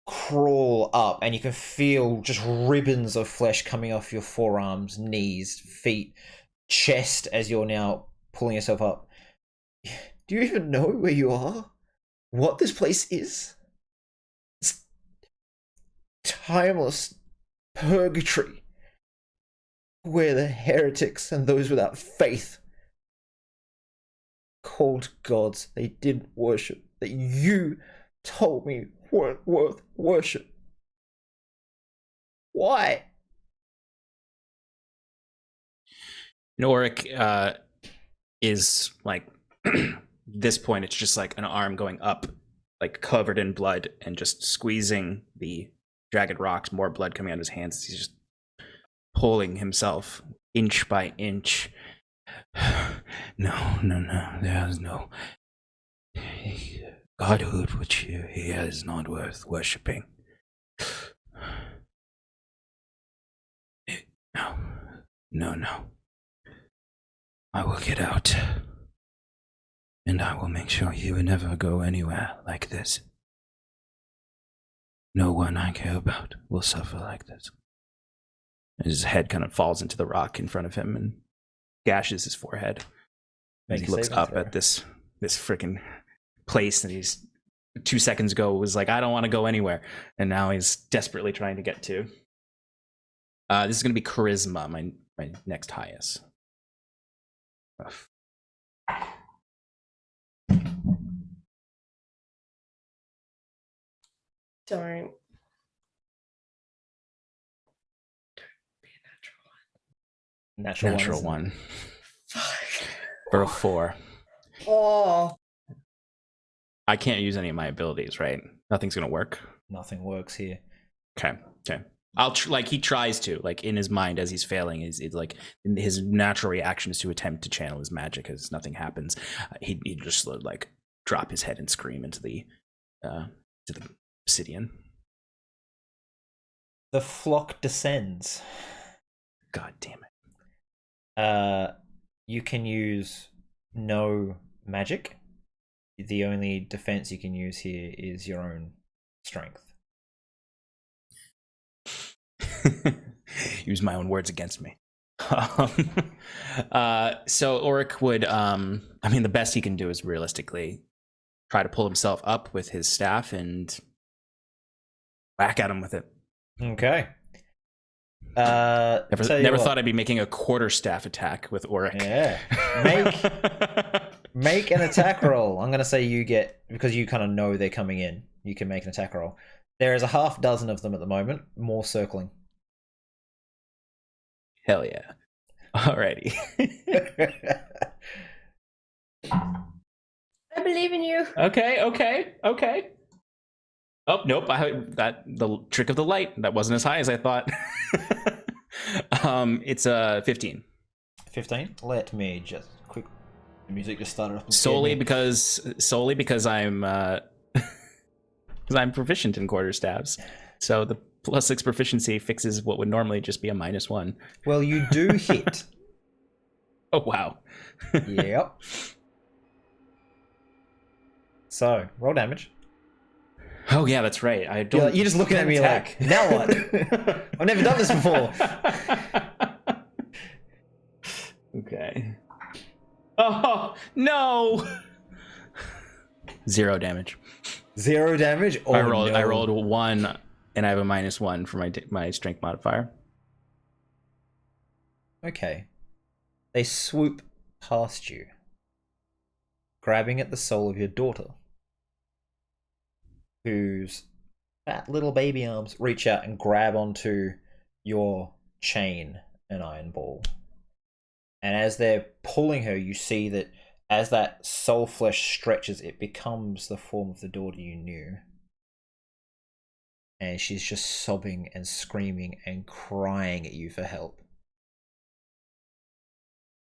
crawl up and you can feel just ribbons of flesh coming off your forearms, knees, feet, chest as you're now pulling yourself up. Do you even know where you are? What this place is? It's timeless purgatory where the heretics and those without faith called gods they didn't worship, that you told me weren't worth worship. Why? Auric is like this point it's just like an arm going up, like covered in blood, and just squeezing the jagged rocks, more blood coming out of his hands. He's just pulling himself inch by inch. No, there is no godhood which he is not worth worshipping. No. I will get out. And I will make sure you never go anywhere like this. No one I care about will suffer like this. His head kind of falls into the rock in front of him and gashes his forehead. And he looks up at this freaking place that he's 2 seconds ago was like, I don't want to go anywhere. And now he's desperately trying to get to. This is going to be charisma, my next highest. Ugh. Don't be a Natural one. Fuck. For a 4. Oh. I can't use any of my abilities, right? Nothing's gonna work. Nothing works here. Okay. I'll he tries to, like, in his mind as he's failing, is like his natural reaction is to attempt to channel his magic as nothing happens. He'd just like drop his head and scream into the obsidian. The flock descends. God damn it. You can use no magic. The only defense you can use here is your own strength. Use my own words against me. So Oric would, the best he can do is realistically try to pull himself up with his staff and whack at him with it. Okay. Never thought I'd be making a quarter staff attack with Oric. Yeah. Make an attack roll. I'm going to say you get, because you kind of know they're coming in, you can make an attack roll. There is a half dozen of them at the moment, more circling. Hell yeah. Alrighty. I believe in you. Okay. Oh, nope. The trick of the light. That wasn't as high as I thought. It's a 15. 15? Let me just quick. The music just started up. Solely because I'm because I'm proficient in quarterstaffs. So the +6 proficiency fixes what would normally just be a -1. Well, you do hit. Oh wow. Yep. So roll damage. Oh yeah, that's right. I don't. You're just looking at me attack. like, now what? I've never done this before. Okay. Oh no! 0 damage. 0 damage. Oh, I rolled no. 1, and I have a -1 for my strength modifier. Okay. They swoop past you, grabbing at the soul of your daughter, whose fat little baby arms reach out and grab onto your chain and iron ball. And as they're pulling her, you see that as that soul flesh stretches, it becomes the form of the daughter you knew. And she's just sobbing and screaming and crying at you for help.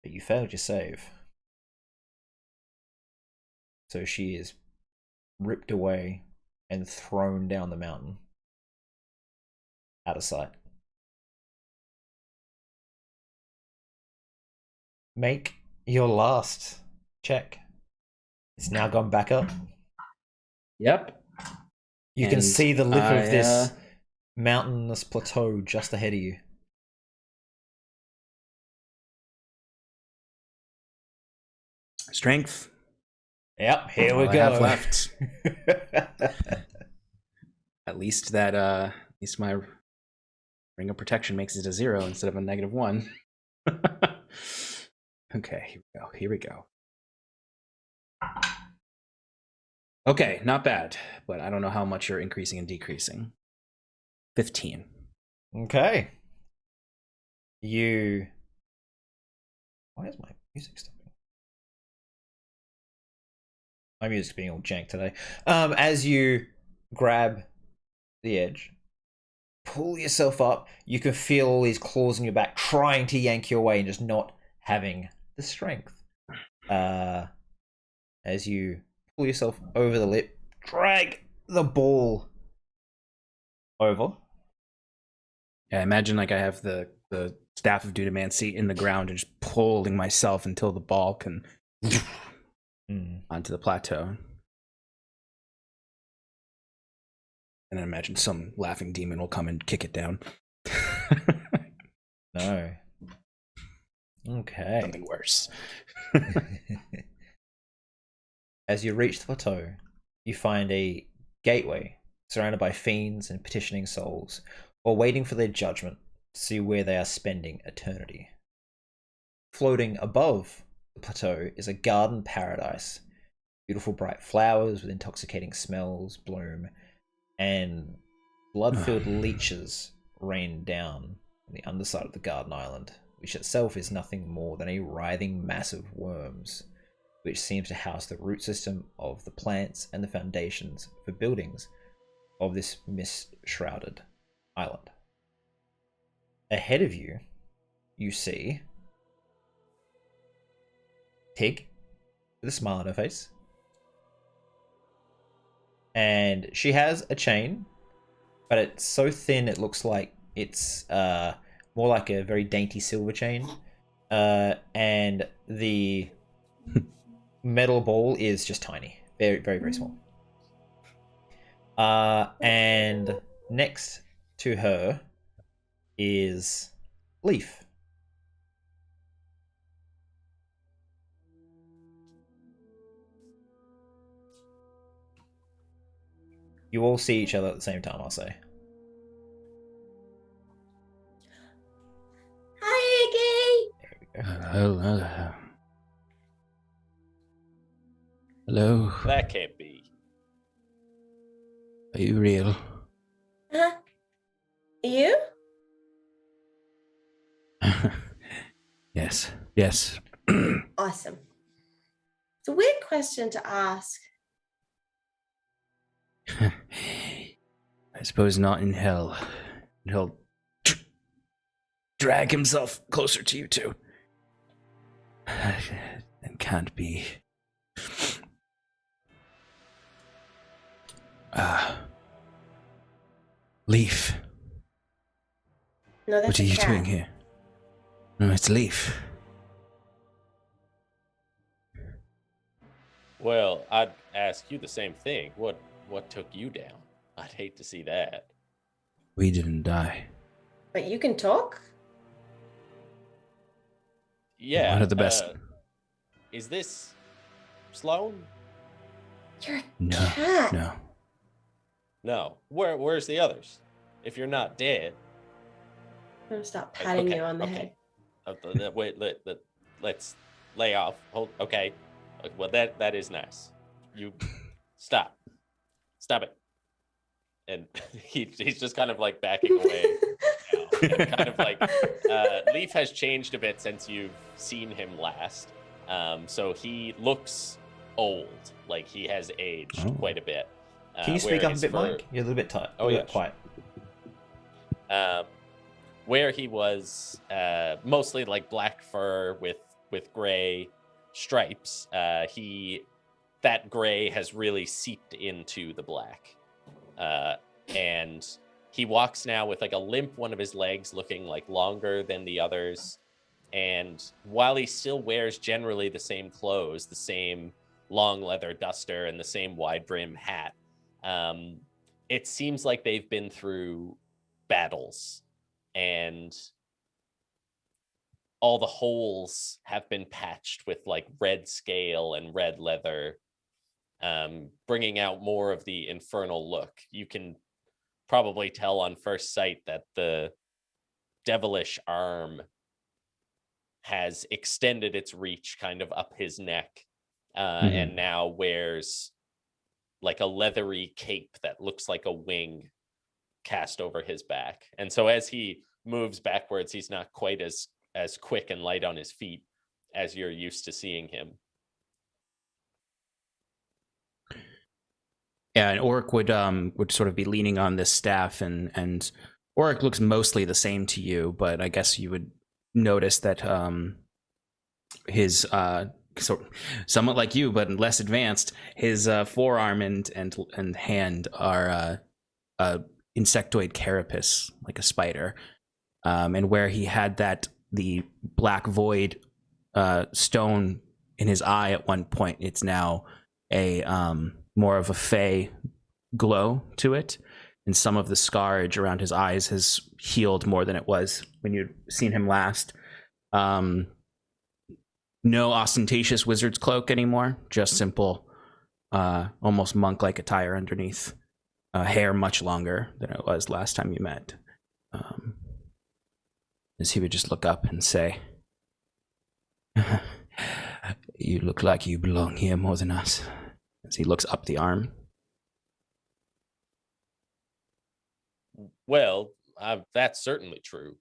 But you failed your save. So she is ripped away and thrown down the mountain. Out of sight. Make your last check. It's now gone back up. Yep. You can see the lip of this mountainous plateau just ahead of you. Strength. Yep, here we All go. I have left. At least my ring of protection makes it a 0 instead of a -1. Okay, here we go. Okay, not bad, but I don't know how much you're increasing and decreasing. 15. Okay. Why is my music stopping? My music's being all jank today. As you grab the edge, pull yourself up, you can feel all these claws in your back trying to yank you away and just not having the strength. As you pull yourself over the lip, drag the ball over. Yeah, imagine like I have the staff of Dudamancy in the ground and just pulling myself until the ball can onto the plateau. And I imagine some laughing demon will come and kick it down. No. Okay. Something worse. As you reach the plateau, you find a gateway surrounded by fiends and petitioning souls, while waiting for their judgment to see where they are spending eternity. Floating above the plateau is a garden paradise. Beautiful bright flowers with intoxicating smells bloom, and blood-filled leeches rain down on the underside of the garden island, which itself is nothing more than a writhing mass of worms, which seems to house the root system of the plants and the foundations for buildings of this mist-shrouded island. Ahead of you, you see Tig with a smile on her face. And she has a chain, but it's so thin it looks like It's more like a very dainty silver chain, and the metal ball is just tiny, very, very, very small. And next to her is Leaf. You all see each other at the same time, I'll say. Hi, Iggy. Hello. Hello. That can't be. Are you real? Huh? You? Yes. Yes. Awesome. It's a weird question to ask. I suppose not in hell. He'll drag himself closer to you two. It can't be. Leaf. No, that's What are a you cat. doing here? No, it's Leaf. Well, I'd ask you the same thing. What took you down? I'd hate to see that. We didn't die. But you can talk? Yeah. One of the best. Is this Sloan? You're a No. cat. No. No. Where's the others? If you're not dead. I'm gonna stop patting Okay, you on the okay. head. Wait, let's lay off. Hold. Okay. Well, that is nice. You stop it. And he's just kind of like backing away now. And kind of like Leaf has changed a bit since you've seen him last. So he looks old, like he has aged quite a bit. Can you speak up a bit, Mike? You're a little bit tight. Oh, yeah. Quiet. Where he was mostly like black fur with gray stripes, that gray has really seeped into the black, and he walks now with like a limp, one of his legs looking like longer than the others, and while he still wears generally the same clothes, the same long leather duster and the same wide brim hat, it seems like they've been through battles, and all the holes have been patched with like red scale and red leather, bringing out more of the infernal look. You can probably tell on first sight that the devilish arm has extended its reach kind of up his neck, and now wears like a leathery cape that looks like a wing cast over his back. And so as he moves backwards, he's not quite as quick and light on his feet as you're used to seeing him. Yeah, and Oric would sort of be leaning on this staff, and Oric looks mostly the same to you, but I guess you would notice that his somewhat like you, but less advanced, his forearm and hand are insectoid carapace, like a spider, and where he had the black void stone in his eye at one point, it's now a more of a fey glow to it, and some of the scarage around his eyes has healed more than it was when you'd seen him last. No ostentatious wizard's cloak anymore, just simple, almost monk-like attire underneath. Hair much longer than it was last time you met. As he would just look up and say, "You look like you belong here more than us." As he looks up the arm. Well, that's certainly true.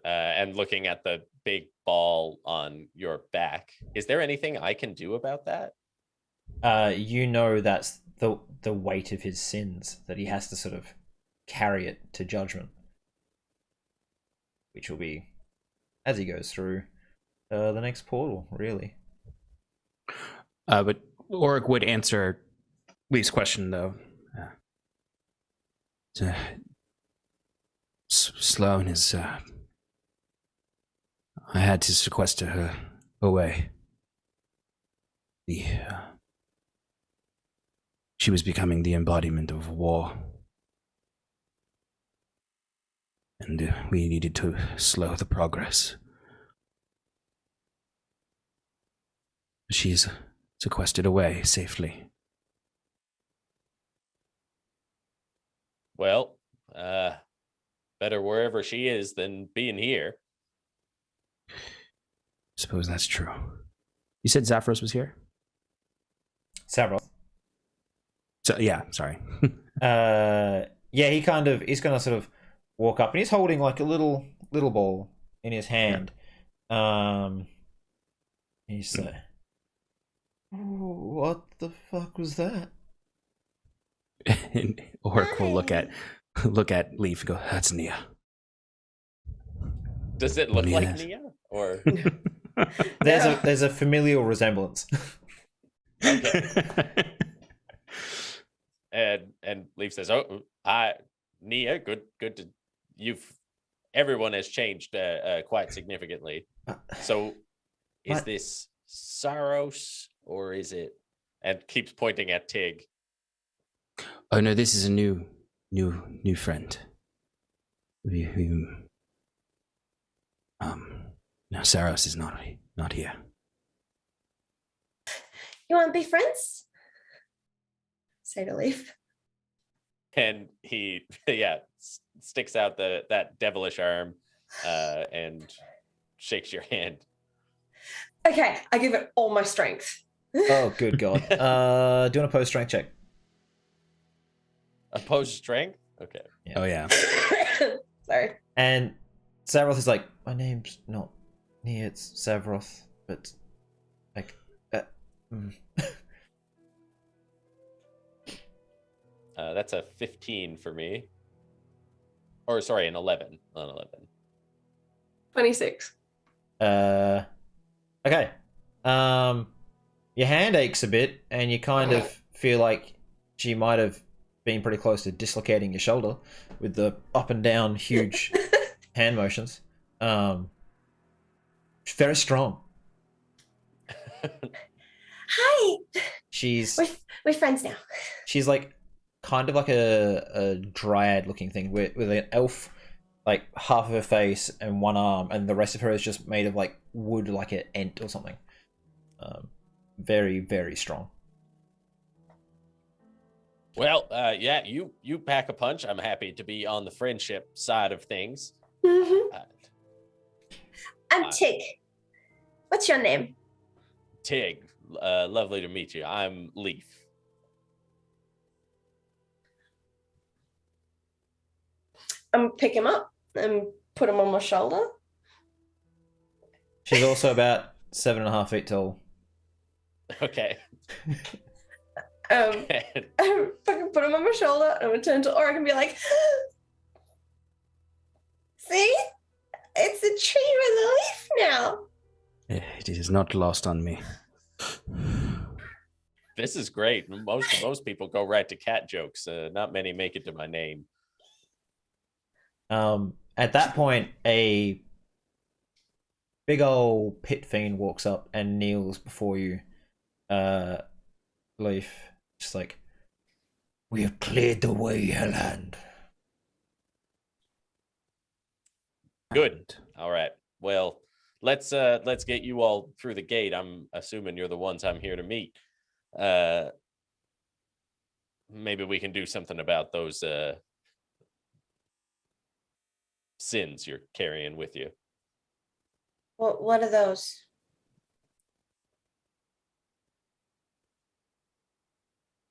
And looking at the big ball on your back, is there anything I can do about that? You know that's the weight of his sins, that he has to sort of carry it to judgment, which will be as he goes through the next portal, really. But Oric would answer Lee's question, though. Sloane is, I had to sequester her away. She was becoming the embodiment of war. And we needed to slow the progress. She's sequestered away safely. Well, better wherever she is than being here. Suppose that's true. You said Zaphros was here? Several. So yeah, sorry. Yeah, he's gonna sort of walk up and he's holding like a little ball in his hand. He's like, what the fuck was that? And Orc will look at Leaf and go, "That's Nia." Does it look like Yes. Nia? Or There's a familial resemblance. okay. And Leaf says, "Oh, hi, Nia. Good to everyone has changed quite significantly. So, is What? this Saros or is it?" And keeps pointing at Tig. Oh no, this is a new friend. No, Saros is not here. You want to be friends? Say to Leaf. And he, sticks out that devilish arm and shakes your hand. Okay, I give it all my strength. Oh, good God. Do you want to pose strength check? Opposed strength? Okay. Yeah. Oh yeah. Sorry. And Savroth is like, my name's not Nia, it's Savroth, but like, That's a 15 for me. Or sorry, an 11. Not 11. 26. Okay. Your hand aches a bit, and you kind of feel like she might have been pretty close to dislocating your shoulder with the up and down huge hand motions. Very strong. Hi. She's We're friends now. she's like kind of like a dryad looking thing with an elf, like half of her face and one arm, and the rest of her is just made of like wood, like an ent or something. Very, very strong. Well, you pack a punch. I'm happy to be on the friendship side of things. Mm-hmm. Uh, I'm Tig. What's your name? Tig, lovely to meet you. I'm Leaf. Pick him up and put him on my shoulder. She's also about 7.5 feet tall. Okay. I fucking put him on my shoulder and I'm gonna turn to Oric and be like, see? It's a tree with a leaf now. It is not lost on me. This is great. Most people go right to cat jokes. Not many make it to my name. At that point, a big old pit fiend walks up and kneels before you, Leaf. Just like, we have cleared the way, Hellhound. Good. All right. Well, let's get you all through the gate. I'm assuming you're the ones I'm here to meet. Maybe we can do something about those sins you're carrying with you. What are those?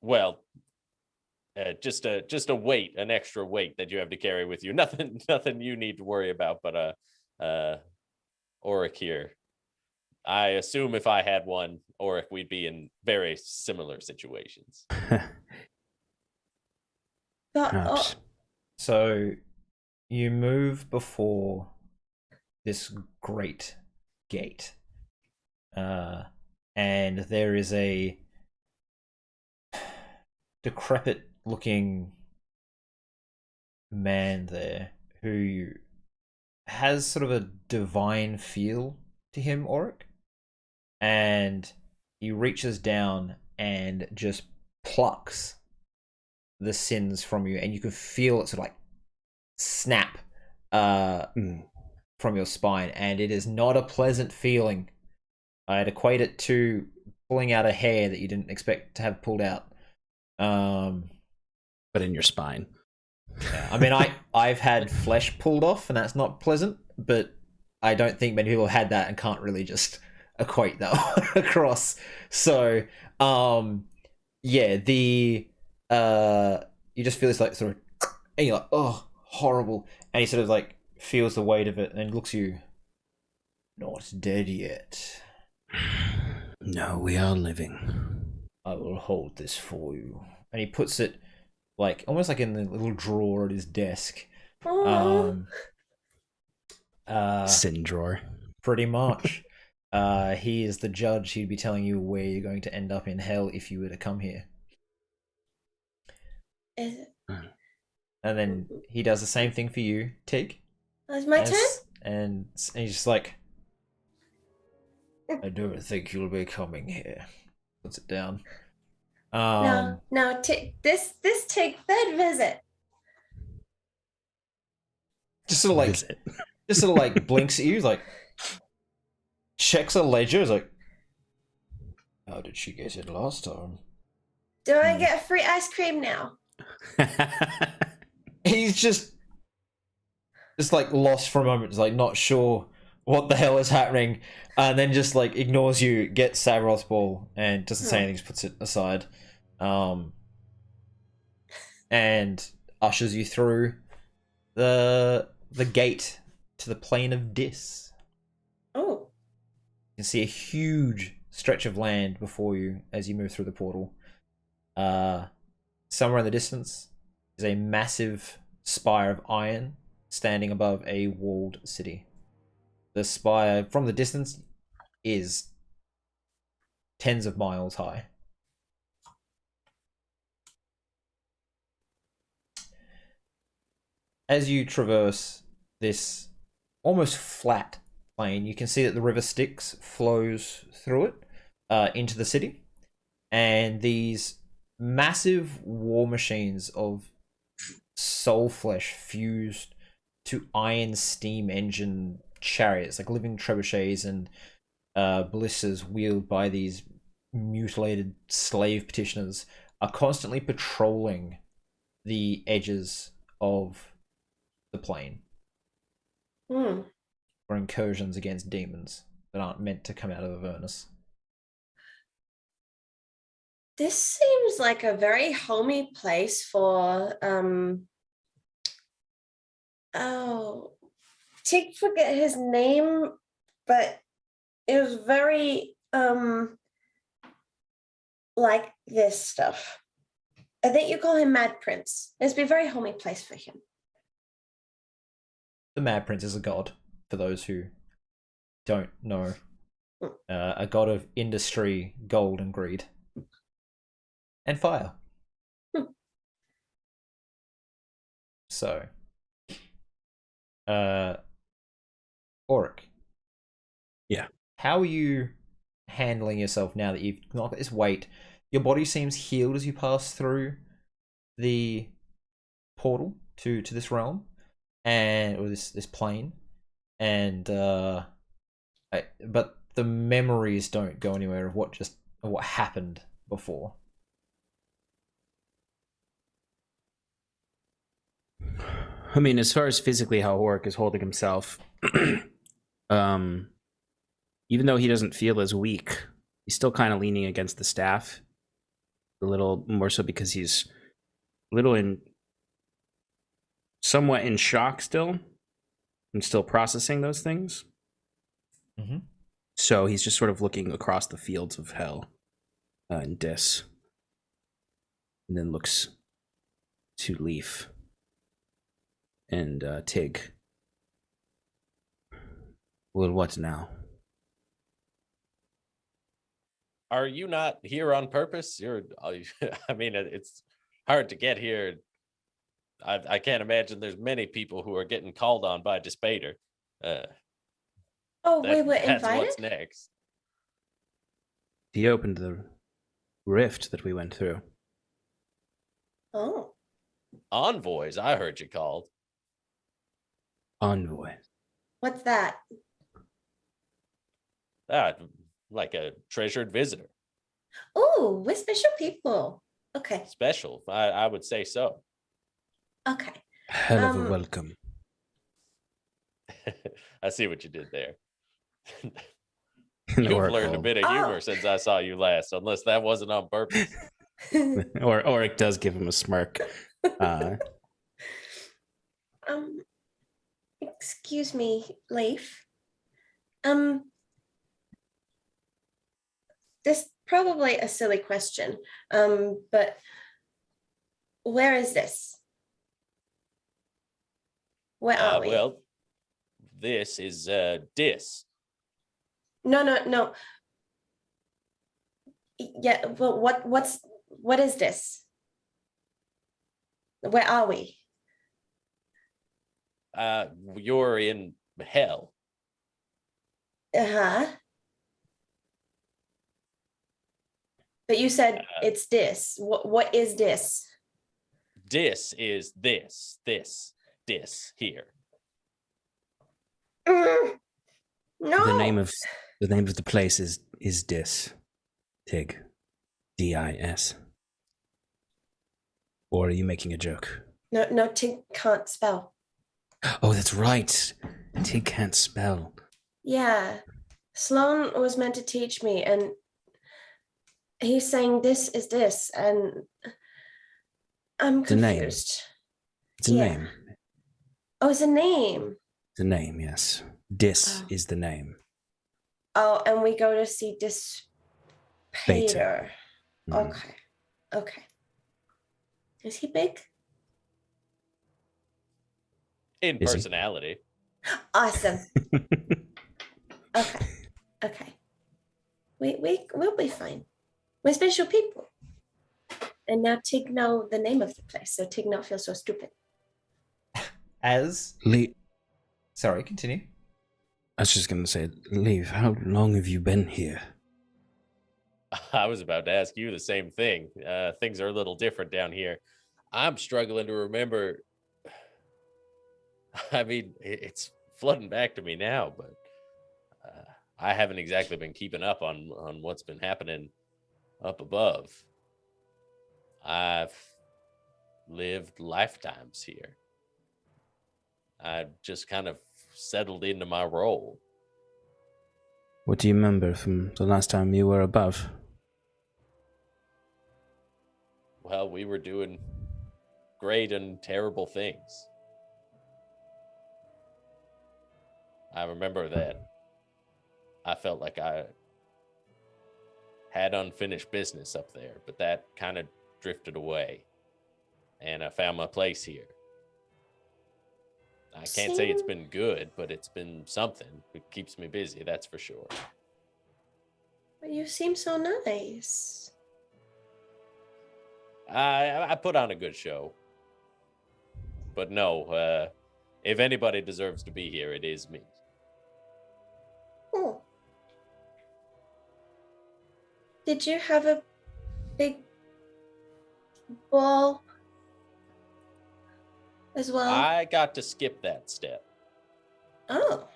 Well, just a weight, an extra weight that you have to carry with you. Nothing you need to worry about. But Oric here, I assume if I had one, Oric, we'd be in very similar situations. Perhaps. So you move before this great gate, and there is a decrepit looking man there who has sort of a divine feel to him, Auric. And he reaches down and just plucks the sins from you, and you can feel it sort of like snap from your spine, and it is not a pleasant feeling. I'd equate it to pulling out a hair that you didn't expect to have pulled out. But in your spine. Yeah, I mean, I've had flesh pulled off, and that's not pleasant, but I don't think many people have had that and can't really just equate that across. So, yeah, you just feel this like sort of, and you're like, oh, horrible, and he sort of like feels the weight of it and looks at you. Not dead yet. No, we are living. I will hold this for you. And he puts it like almost like in the little drawer at his desk. Sin drawer. Pretty much. He is the judge. He'd be telling you where you're going to end up in hell if you were to come here. Is it? And then he does the same thing for you, Tig. It's my turn? And he's just like, I don't think you'll be coming here. Puts it down. No, this take third visit. Just sort of like blinks at you, like checks a ledger, is like, how did she get it last time? Do I get free ice cream now? He's just like lost for a moment, just like not sure what the hell is happening, and then just like ignores you, gets Savroth's ball, and doesn't say anything, just puts it aside, and ushers you through the gate to the plane of Dis. Oh. You can see a huge stretch of land before you as you move through the portal. Somewhere in the distance is a massive spire of iron standing above a walled city. The spire, from the distance, is tens of miles high. As you traverse this almost flat plain, you can see that the river Styx flows through it into the city. And these massive war machines of soul flesh fused to iron steam engine chariots, like living trebuchets and ballistas wheeled by these mutilated slave petitioners, are constantly patrolling the edges of the plain for incursions against demons that aren't meant to come out of Avernus. This seems like a very homey place for Tig forget his name, but it was very like this stuff. I think you call him Mad Prince. It's be a very homey place for him. The Mad Prince is a god, for those who don't know. A god of industry, gold, and greed. And fire. So, Auric. Yeah. How are you handling yourself now that you've not got this weight? Your body seems healed as you pass through the portal to this realm, or this plane, and but the memories don't go anywhere of what happened before. I mean, as far as physically how Auric is holding himself, even though he doesn't feel as weak, he's still kind of leaning against the staff. A little more so because he's a little somewhat in shock still, and still processing those things. Mm-hmm. So he's just sort of looking across the fields of hell in Dis, and then looks to Leaf and Tig. Well, what now? Are you not here on purpose? I mean, it's hard to get here I can't imagine there's many people who are getting called on by Despater. Oh, we were That's invited? what's next. He opened the rift that we went through. Oh. Envoys, I heard you called. Envoy. What's that? Like a treasured visitor. Oh, we're special people. Okay. Special, I would say so. Okay. Hell of a welcome. I see what you did there. An You've learned a oracle. bit of humor since I saw you last, unless that wasn't on purpose. Or Oric does give him a smirk. Excuse me, Leif. This probably a silly question, but where is this? Where are we? Well, this is Dis. No. Yeah, well, what is this? Where are we? You're in hell. Uh-huh. But you said it's this. What is this? Dis is this here. No. The name of the place is Dis. Tig. D-I-S. Or are you making a joke? No, Tig can't spell. Oh, that's right. Tig can't spell. Yeah. Sloan was meant to teach me, and he's saying this is this, and I'm confused. It's a name. Oh, it's a name. It's a name, yes. Dis is the name. Oh, and we go to see Despater. Okay. Is he big? In personality. Awesome. Okay. We'll be fine. We're special people. And now Tig know the name of the place, so Tig not feel so stupid. Sorry, continue. I was just going to say, Leif, how long have you been here? I was about to ask you the same thing. Things are a little different down here. I'm struggling to remember. I mean, it's flooding back to me now, but I haven't exactly been keeping up on what's been happening up above. I've lived lifetimes here. I just kind of settled into my role. What do you remember from the last time you were above? Well, we were doing great and terrible things. I remember that I felt like I had unfinished business up there, but that kind of drifted away. And I found my place here. I can't say it's been good, but it's been something. It keeps me busy, that's for sure. But you seem so nice. I put on a good show. But no, if anybody deserves to be here, it is me. Oh. Did you have a big ball as well? I got to skip that step. Oh.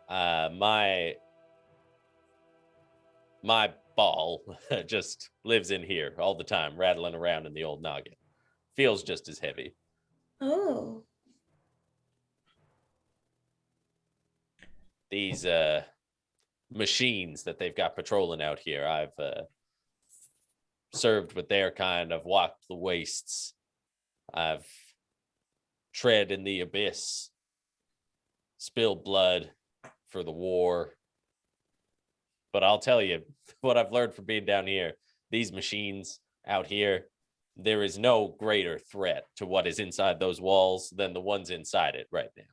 My ball just lives in here all the time, rattling around in the old noggin. Feels just as heavy. Oh. These machines that they've got patrolling out here, I've served with their kind. I've walked the wastes. I've tread in the abyss, spilled blood for the war. But I'll tell you what I've learned from being down here. These machines out here, there is no greater threat to what is inside those walls than the ones inside it right now.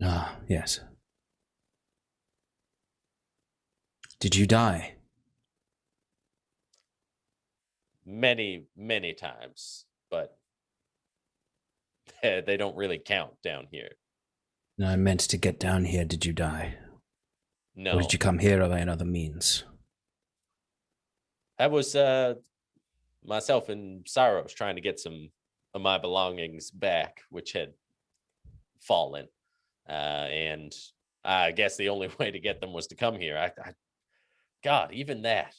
Ah, yes. Did you die? Many, many times, but They don't really count down here. No, I meant to get down here. Did you die? No. Or did you come here by another means? That was myself and Saros trying to get some of my belongings back, which had fallen. And I guess the only way to get them was to come here. God, even that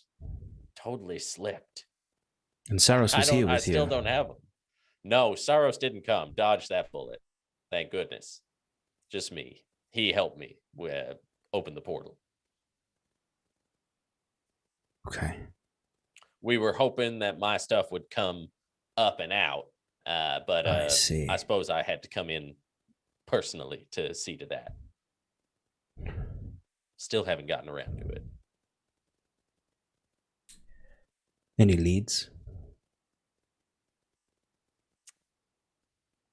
totally slipped. And Saros was here with you. I still don't have them. No, Saros didn't come. Dodge that bullet. Thank goodness. Just me. He helped me open the portal. Okay. We were hoping that my stuff would come up and out, but I see. I suppose I had to come in personally to see to that. Still haven't gotten around to it. Any leads?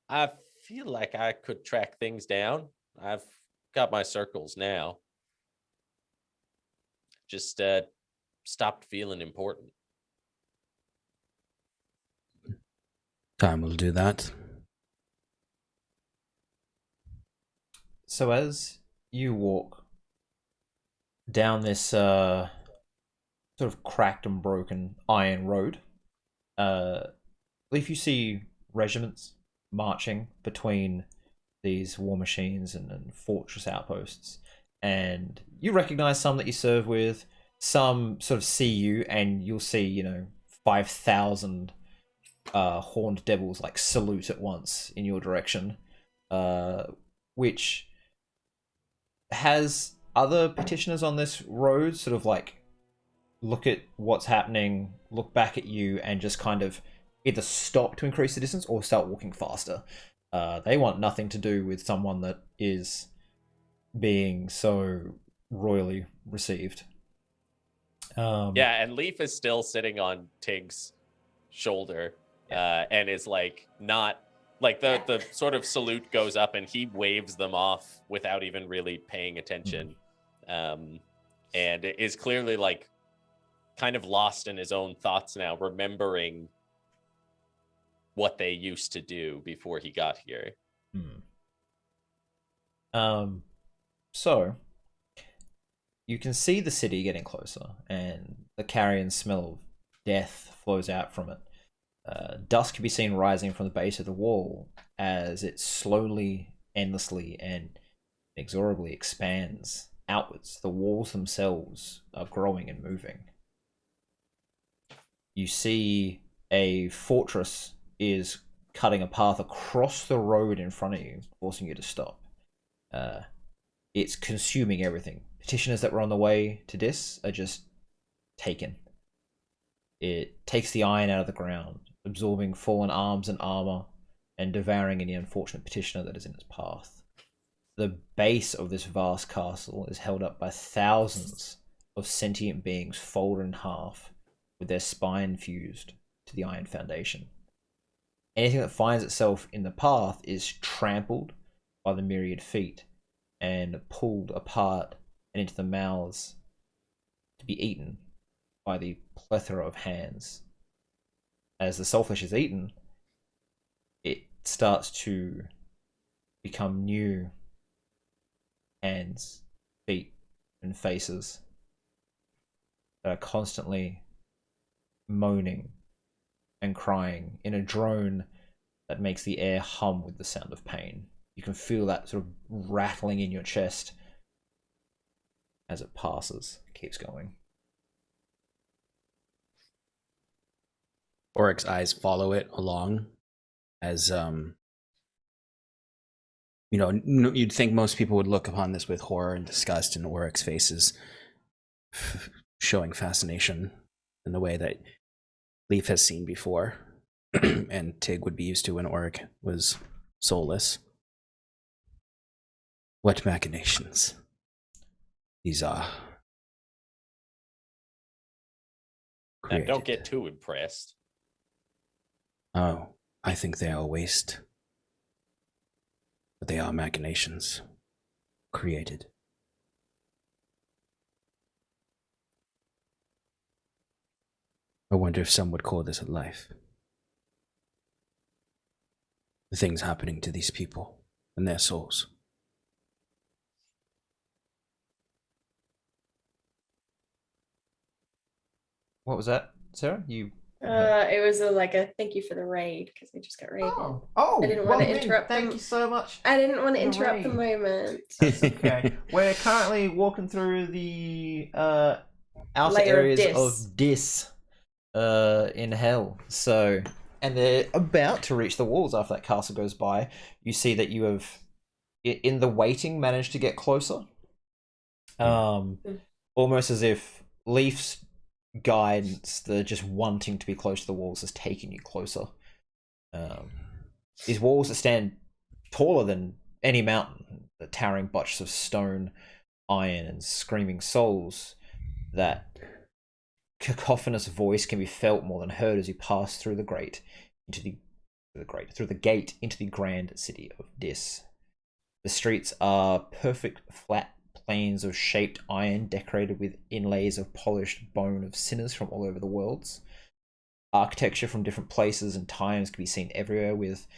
I feel like I could track things down. I've got my circles now. Just stopped feeling important. Time will do that. So as you walk down this sort of cracked and broken iron road, if you see regiments marching between these war machines and fortress outposts, and you recognize some that you serve with, some sort of see you, and you'll see 5,000 horned devils like salute at once in your direction, which has other petitioners on this road sort of like look at what's happening, look back at you, and just kind of either stop to increase the distance or start walking faster. They want nothing to do with someone that is being so royally received. Yeah, and Leaf is still sitting on Tig's shoulder, and is like not like the sort of salute goes up, and he waves them off without even really paying attention, and is clearly like kind of lost in his own thoughts now, remembering what they used to do before he got here. So you can see the city getting closer, and the carrion smell of death flows out from it. Dust can be seen rising from the base of the wall as it slowly, endlessly, and inexorably expands outwards. The walls themselves are growing and moving. You see a fortress is cutting a path across the road in front of you, forcing you to stop. It's consuming everything. Petitioners that were on the way to this are just taken. It takes the iron out of the ground, absorbing fallen arms and armor, and devouring any unfortunate petitioner that is in its path. The base of this vast castle is held up by thousands of sentient beings folded in half, with their spine fused to the iron foundation. Anything that finds itself in the path is trampled by the myriad feet and pulled apart and into the mouths to be eaten by the plethora of hands. As the soulflesh is eaten, it starts to become new hands, feet, and faces that are constantly moaning and crying in a drone that makes the air hum with the sound of pain. You can feel that sort of rattling in your chest as it passes. It keeps going. Oryx's eyes follow it along as you'd think most people would look upon this with horror and disgust, and Oryx's face is showing fascination in the way that Leaf has seen before and Tig would be used to when Oryx was soulless. What machinations these are. Now, don't get too impressed. Oh, I think they are a waste. But they are machinations. Created. I wonder if some would call this a life. the things happening to these people and their souls. What was that, Sarah? You. It was like a thank you for the raid because we just got raided. Oh, I didn't want to interrupt. Thank you so much. I didn't want to the interrupt the raid. moment. That's okay. We're currently walking through the outer Layer of areas Dis. of Dis in Hell. So, and they're about to reach the walls after that castle goes by. You see that you have, in the waiting, managed to get closer. Almost as if Leaf's guidance, the just wanting to be close to the walls, is taking you closer. These walls that stand taller than any mountain, the towering buttress of stone, iron, and screaming souls. That cacophonous voice can be felt more than heard as you pass through the gate into the gate into the grand city of Dis. The streets are perfect flat plains of shaped iron decorated with inlays of polished bone of sinners from all over the worlds. Architecture from different places and times can be seen everywhere, with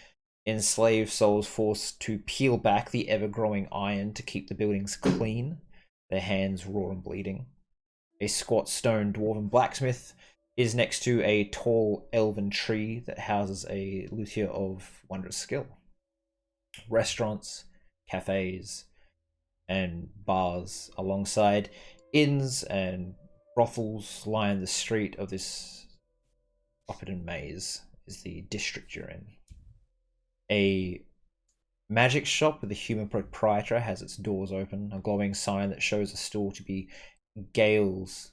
enslaved souls forced to peel back the ever-growing iron to keep the buildings clean, their hands raw and bleeding. A squat stone dwarven blacksmith is next to a tall elven tree that houses a luthier of wondrous skill. Restaurants, cafes, and bars alongside inns and brothels line the street of this Oppidan maze is the district you're in. A magic shop with a human proprietor has its doors open, a glowing sign that shows the store to be Gale's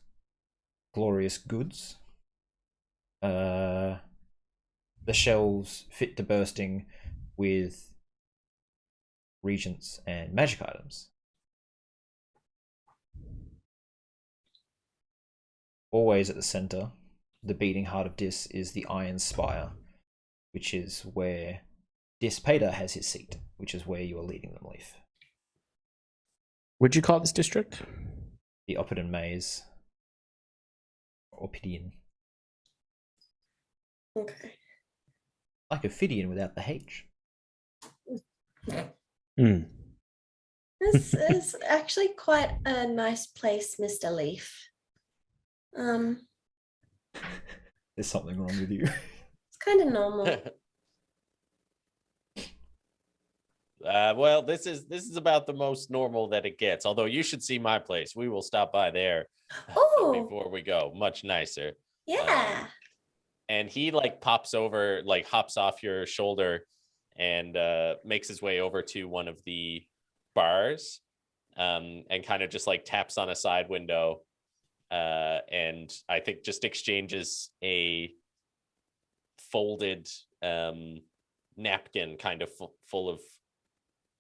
Glorious Goods. The shelves fit to bursting with regents and magic items. Always at the center, the beating heart of Dis, is the Iron Spire, which is where Dis Pater has his seat, which is where you are leading them, Leaf. What'd you call this district? The Oppidan Maze. Oppidian. Okay. Like Ophidian without the H. This is actually quite a nice place, Mr. Leaf. There's something wrong with you. It's kind of normal. Well, this is about the most normal that it gets. Although you should see my place. We will stop by there before we go. Much nicer. Yeah. And he like pops over, like hops off your shoulder, and makes his way over to one of the bars, and kind of just like taps on a side window, and I think just exchanges a folded napkin kind of full of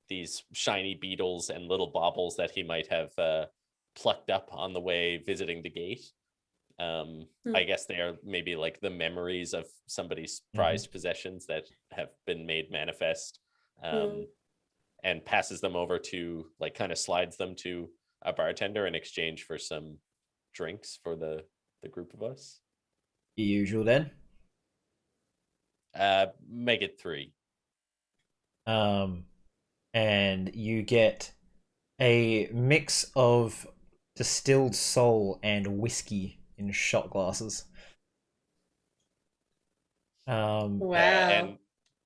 these shiny beetles and little baubles that he might have plucked up on the way visiting the gate. I guess they are maybe like the memories of somebody's prized possessions that have been made manifest, and passes them over to, like, kind of slides them to a bartender in exchange for some drinks for the group of us. Usual then. Make it 3. And you get a mix of distilled soul and whiskey in shot glasses. Wow. And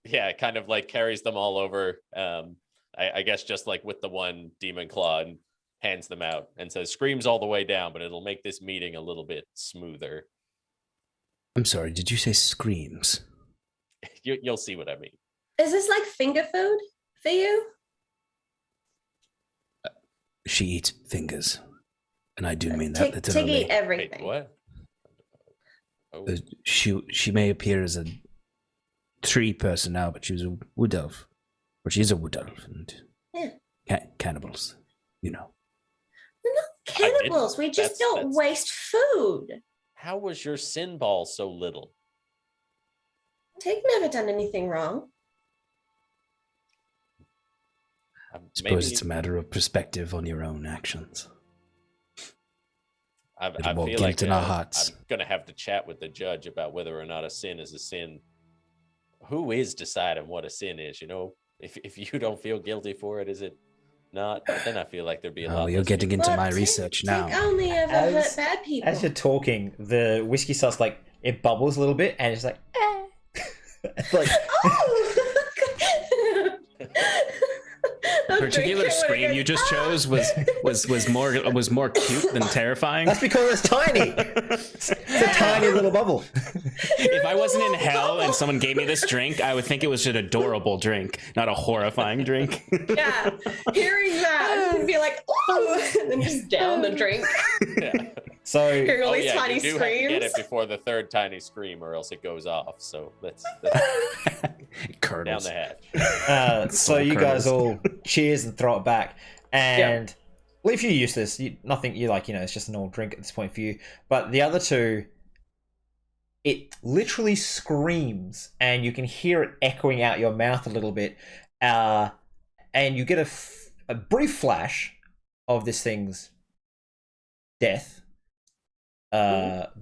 yeah, kind of like carries them all over. I guess just like with the one demon claw, and hands them out and says, "Screams all the way down, but it'll make this meeting a little bit smoother." I'm sorry, did you say screams? You'll see what I mean. Is this like finger food for you? She eats fingers. And I do mean that Tiggy literally. everything. Wait, what? Oh. She may appear as a tree person now, but she was a wood elf. Or she's a wood elf. And cannibals, you know. We're not cannibals. We just don't waste food. How was your sin ball so little? Tig never done anything wrong. I suppose it's a matter of perspective on your own actions. I more feel guilt like in our hearts. I'm going to have to chat with the judge about whether or not a sin is a sin. who is deciding what a sin is? You know, if you don't feel guilty for it, is it not? But then I feel like there'd be a lot. You're less getting people. into my Look, research Tick now. only ever hurt As- bad people. As you're talking, the whiskey starts like it bubbles a little bit, and it's like, it's like Oh! The particular scream you just chose was more cute than terrifying. that's because it's tiny. It's a tiny little bubble. If I wasn't in hell and someone gave me this drink, I would think it was an adorable drink, not a horrifying drink. Yeah, hearing that and be like, "Ooh," and then just down the drink. Yeah. So Hearing all Oh these yeah, tiny you do have to get it screams. before the third tiny scream, or else it goes off. So that's It down curdles. the hatch. so Soul you guys kernels. all cheers and throw it back. And well, if you're used to this, nothing. You like, it's just an old drink at this point for you. But the other two, it literally screams, and you can hear it echoing out your mouth a little bit. And you get a brief flash of this thing's death,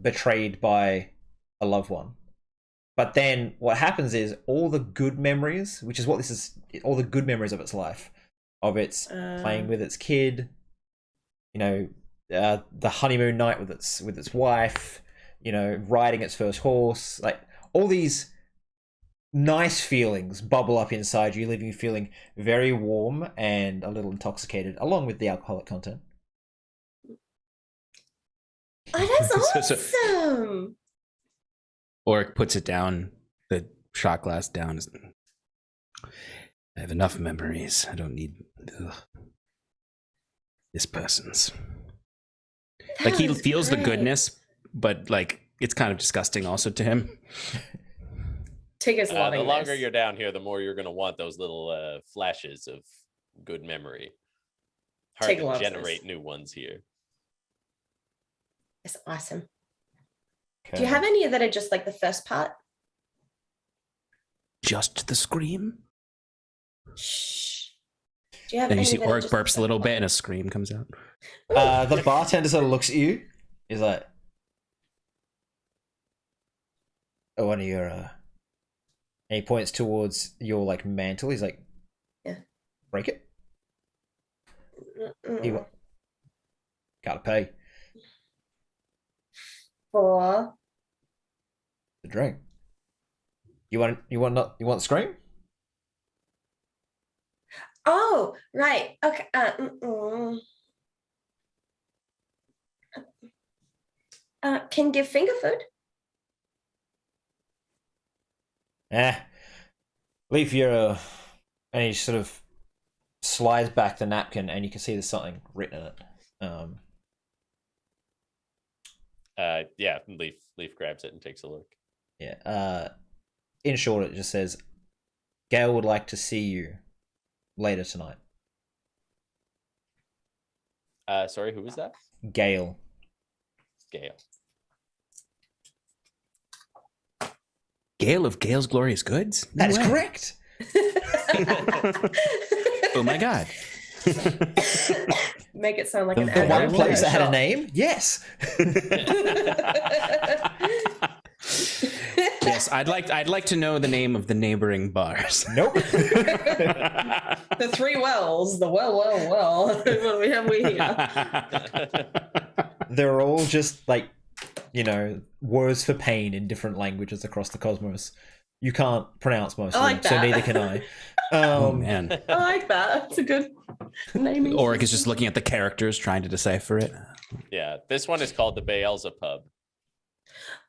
betrayed by a loved one. But then what happens is all the good memories, which is what this is, all the good memories of its life, of its playing with its kid, the honeymoon night with its wife, riding its first horse, like all these nice feelings bubble up inside you, leaving you feeling very warm and a little intoxicated, along with the alcoholic content. Oh, that's So- awesome. Oric puts it down, the shot glass down. I have enough memories. I don't need this person's. Like, he That feels was the great. goodness, but like it's kind of disgusting also to him. Tig is The loving longer this. you're down here, the more you're going to want those little flashes of good memory. Hard Tig to loves generate this. new ones here. It's awesome. Okay. Do you have any that are just like the first part? Just the scream. Shh. Do you have Then you any see that are Oric just burps the a little first bit and a scream comes out. The bartender sort of looks at you. He's like, "Oh, one of your," and he points towards your like mantle. He's like, Yeah. break it. part? He wa- Gotta pay For the drink. You want scream? oh, right. Okay. Can give finger food. Leave your and he sort of slides back the napkin, and you can see there's something written in it. Yeah, Leaf grabs it and takes a look. Yeah. In short, it just says, "Gail would like to see you later tonight." Sorry, who was that? Gail. Gale. Gale of Gale's Glorious Goods? No That is way. correct. Oh my god. Make it sound like an The The ad one for place a that had a shop. name. Yes. Yes, I'd like to know the name of the neighboring bars. Nope. The three wells. The well. What have we here? They're all just like, words for pain in different languages across the cosmos. You can't pronounce most I of like them, so that. neither can I. Oh man. I like that. That's a good naming. Oric is system. just looking at the characters trying to decipher it. Yeah, this one is called the Beelzebub.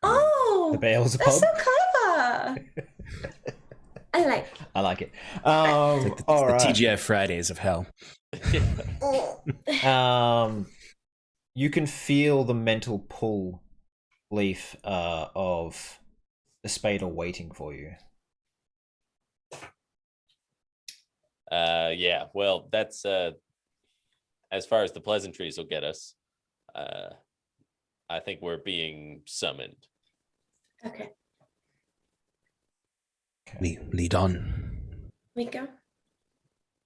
Oh, The Beelzebub. that's so clever. I like. I like it. It's like the All right. TGI Fridays of hell. You can feel the mental pull, Leaf, of the Spader waiting for you. Yeah, well, that's as far as the pleasantries will get us. I think we're being summoned. Okay, Lead on. Miko.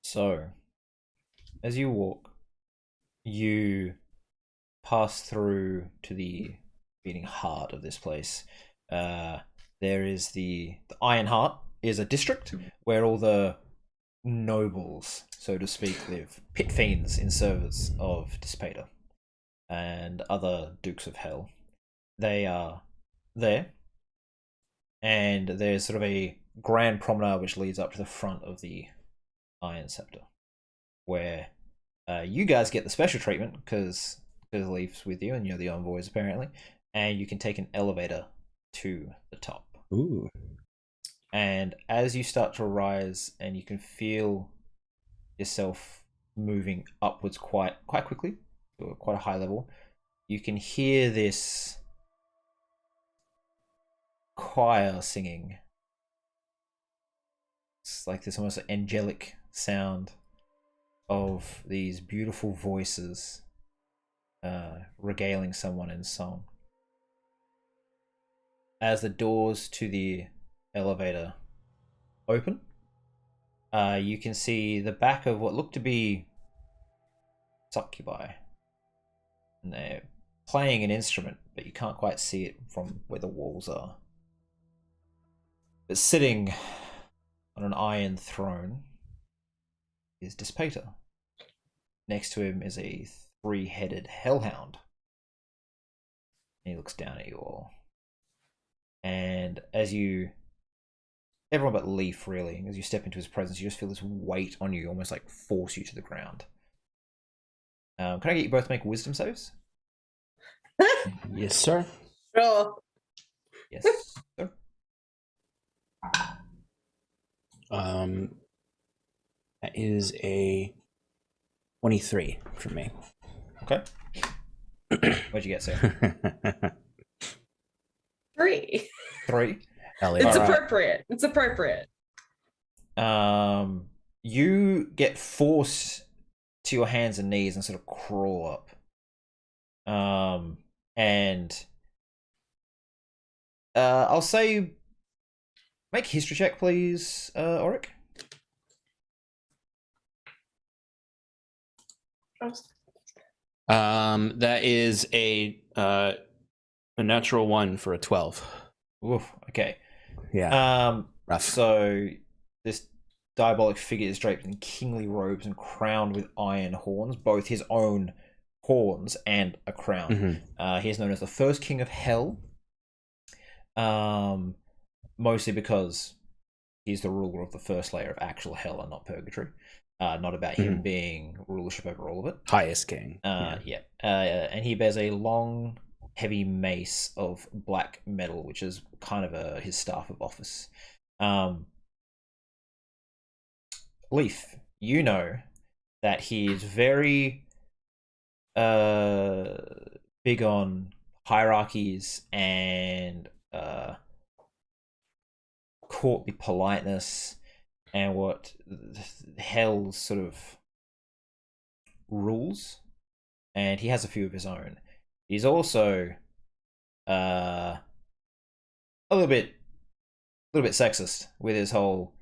So, as you walk, you pass through to the beating heart of this place. There is the Iron Heart, is a district where all the nobles, so to speak, live. Pit fiends in service of Despater and other Dukes of Hell. They are there, and there's sort of a grand promenade which leads up to the front of the Iron Scepter, where you guys get the special treatment because Leaf's with you and you're the envoys apparently, and you can take an elevator to the top. Ooh. And as you start to rise, and you can feel yourself moving upwards quite quickly to quite a high level, you can hear this choir singing. It's like this almost angelic sound of these beautiful voices regaling someone in song. As the doors to the elevator open, you can see the back of what look to be succubi, and they're playing an instrument, but you can't quite see it from where the walls are. But sitting on an iron throne is Despater. Next to him is a 3-headed hellhound. And he looks down at you all. And as everyone but Leaf really, as you step into his presence, you just feel this weight on you, almost like force you to the ground. Can I get you both to make wisdom saves? Yes, sir. Sure. Yes, sir. That is a 23 for me. Okay. What'd you get, sir? 3. 3. It's appropriate. It's appropriate. You get forced to your hands and knees and sort of crawl up. And I'll say make a history check, please, Auric. That is a natural 1 for a 12. Oof, okay. Yeah. Rough. So this diabolic figure is draped in kingly robes and crowned with iron horns, both his own horns and a crown. He is known as the first king of hell, mostly because he's the ruler of the first layer of actual hell and not purgatory. Not about him being rulership over all of it. Highest king. And he bears a long, heavy mace of black metal, which is kind of his staff of office. Leaf, you know that he's very big on hierarchies and courtly politeness and what hell's sort of rules, and he has a few of his own. He's also a little bit sexist with his whole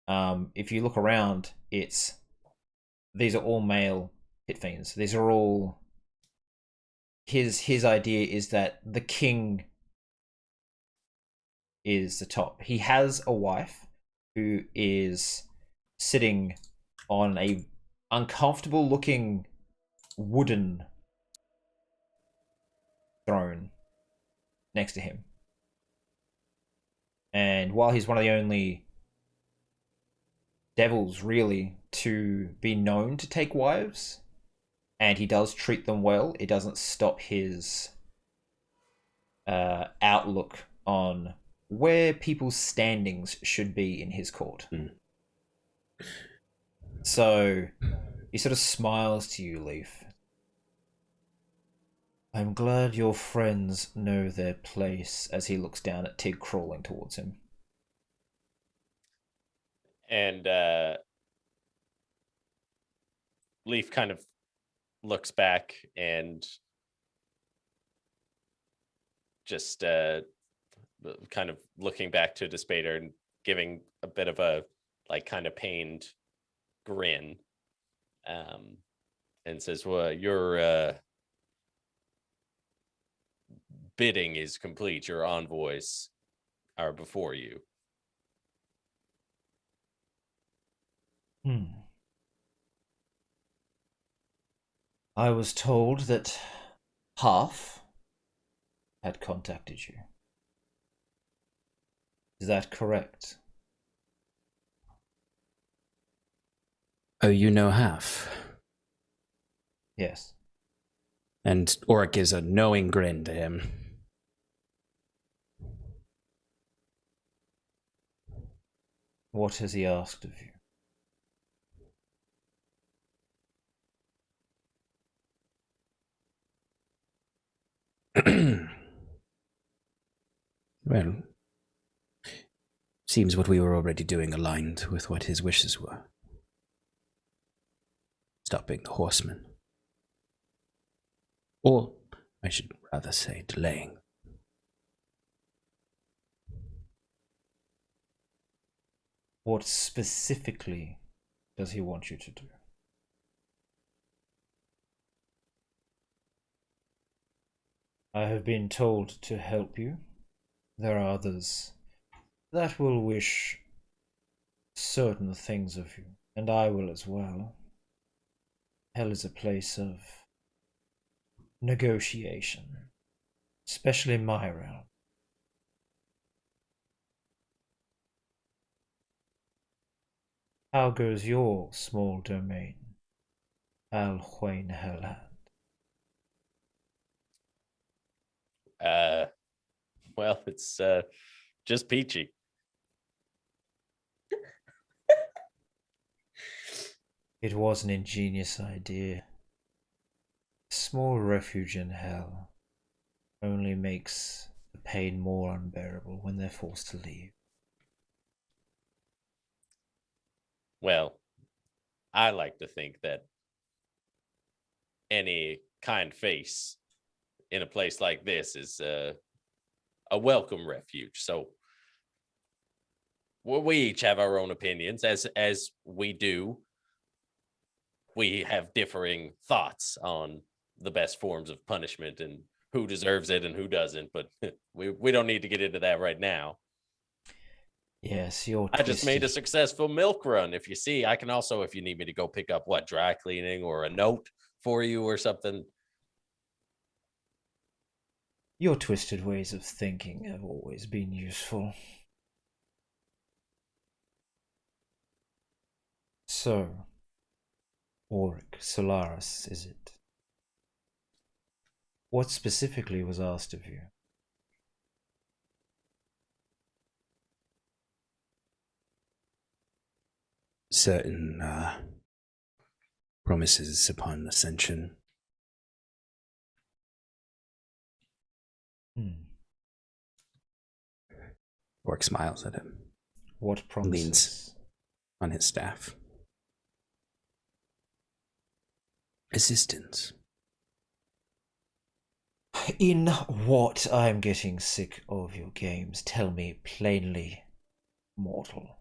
if you look around, these are all male pit fiends. These are all his idea is that the king is the top. He has a wife who is sitting on a uncomfortable looking wooden throne next to him. And while he's one of the only devils really to be known to take wives, and he does treat them well, it doesn't stop his outlook on where people's standings should be in his court. So he sort of smiles to you, Leaf. I'm glad your friends know their place, as he looks down at Tig crawling towards him. And Leaf kind of looks back and just kind of looking back to Despater and giving a bit of a kind of pained grin, and says, well, your bidding is complete. Your envoys are before you. I was told that Half had contacted you. Is that correct? Oh, you know Half. Yes. And Oric gives a knowing grin to him. What has he asked of you? Well, seems what we were already doing aligned with what his wishes were. Stopping the horsemen. Or, I should rather say, delaying. What specifically does he want you to do? I have been told to help you. There are others that will wish certain things of you, and I will as well. Hell is a place of negotiation, especially in my realm. How goes your small domain, Alhuain Helland? Well, it's just peachy. It was an ingenious idea. A small refuge in hell only makes the pain more unbearable when they're forced to leave. Well, I like to think that any kind face in a place like this is a welcome refuge. So we each have our own opinions, as we do. We have differing thoughts on the best forms of punishment and who deserves it and who doesn't, but we don't need to get into that right now. Yes, you're I just made a twisted. successful milk run. If you see, I can also, if you need me to go pick up dry cleaning or a note for you or something. Your twisted ways of thinking have always been useful. So, Auric Solaris, is it? What specifically was asked of you? Certain promises upon ascension. Oric smiles at him. What promises? Leans on his staff. Assistance. In what? I am getting sick of your games. Tell me plainly, mortal.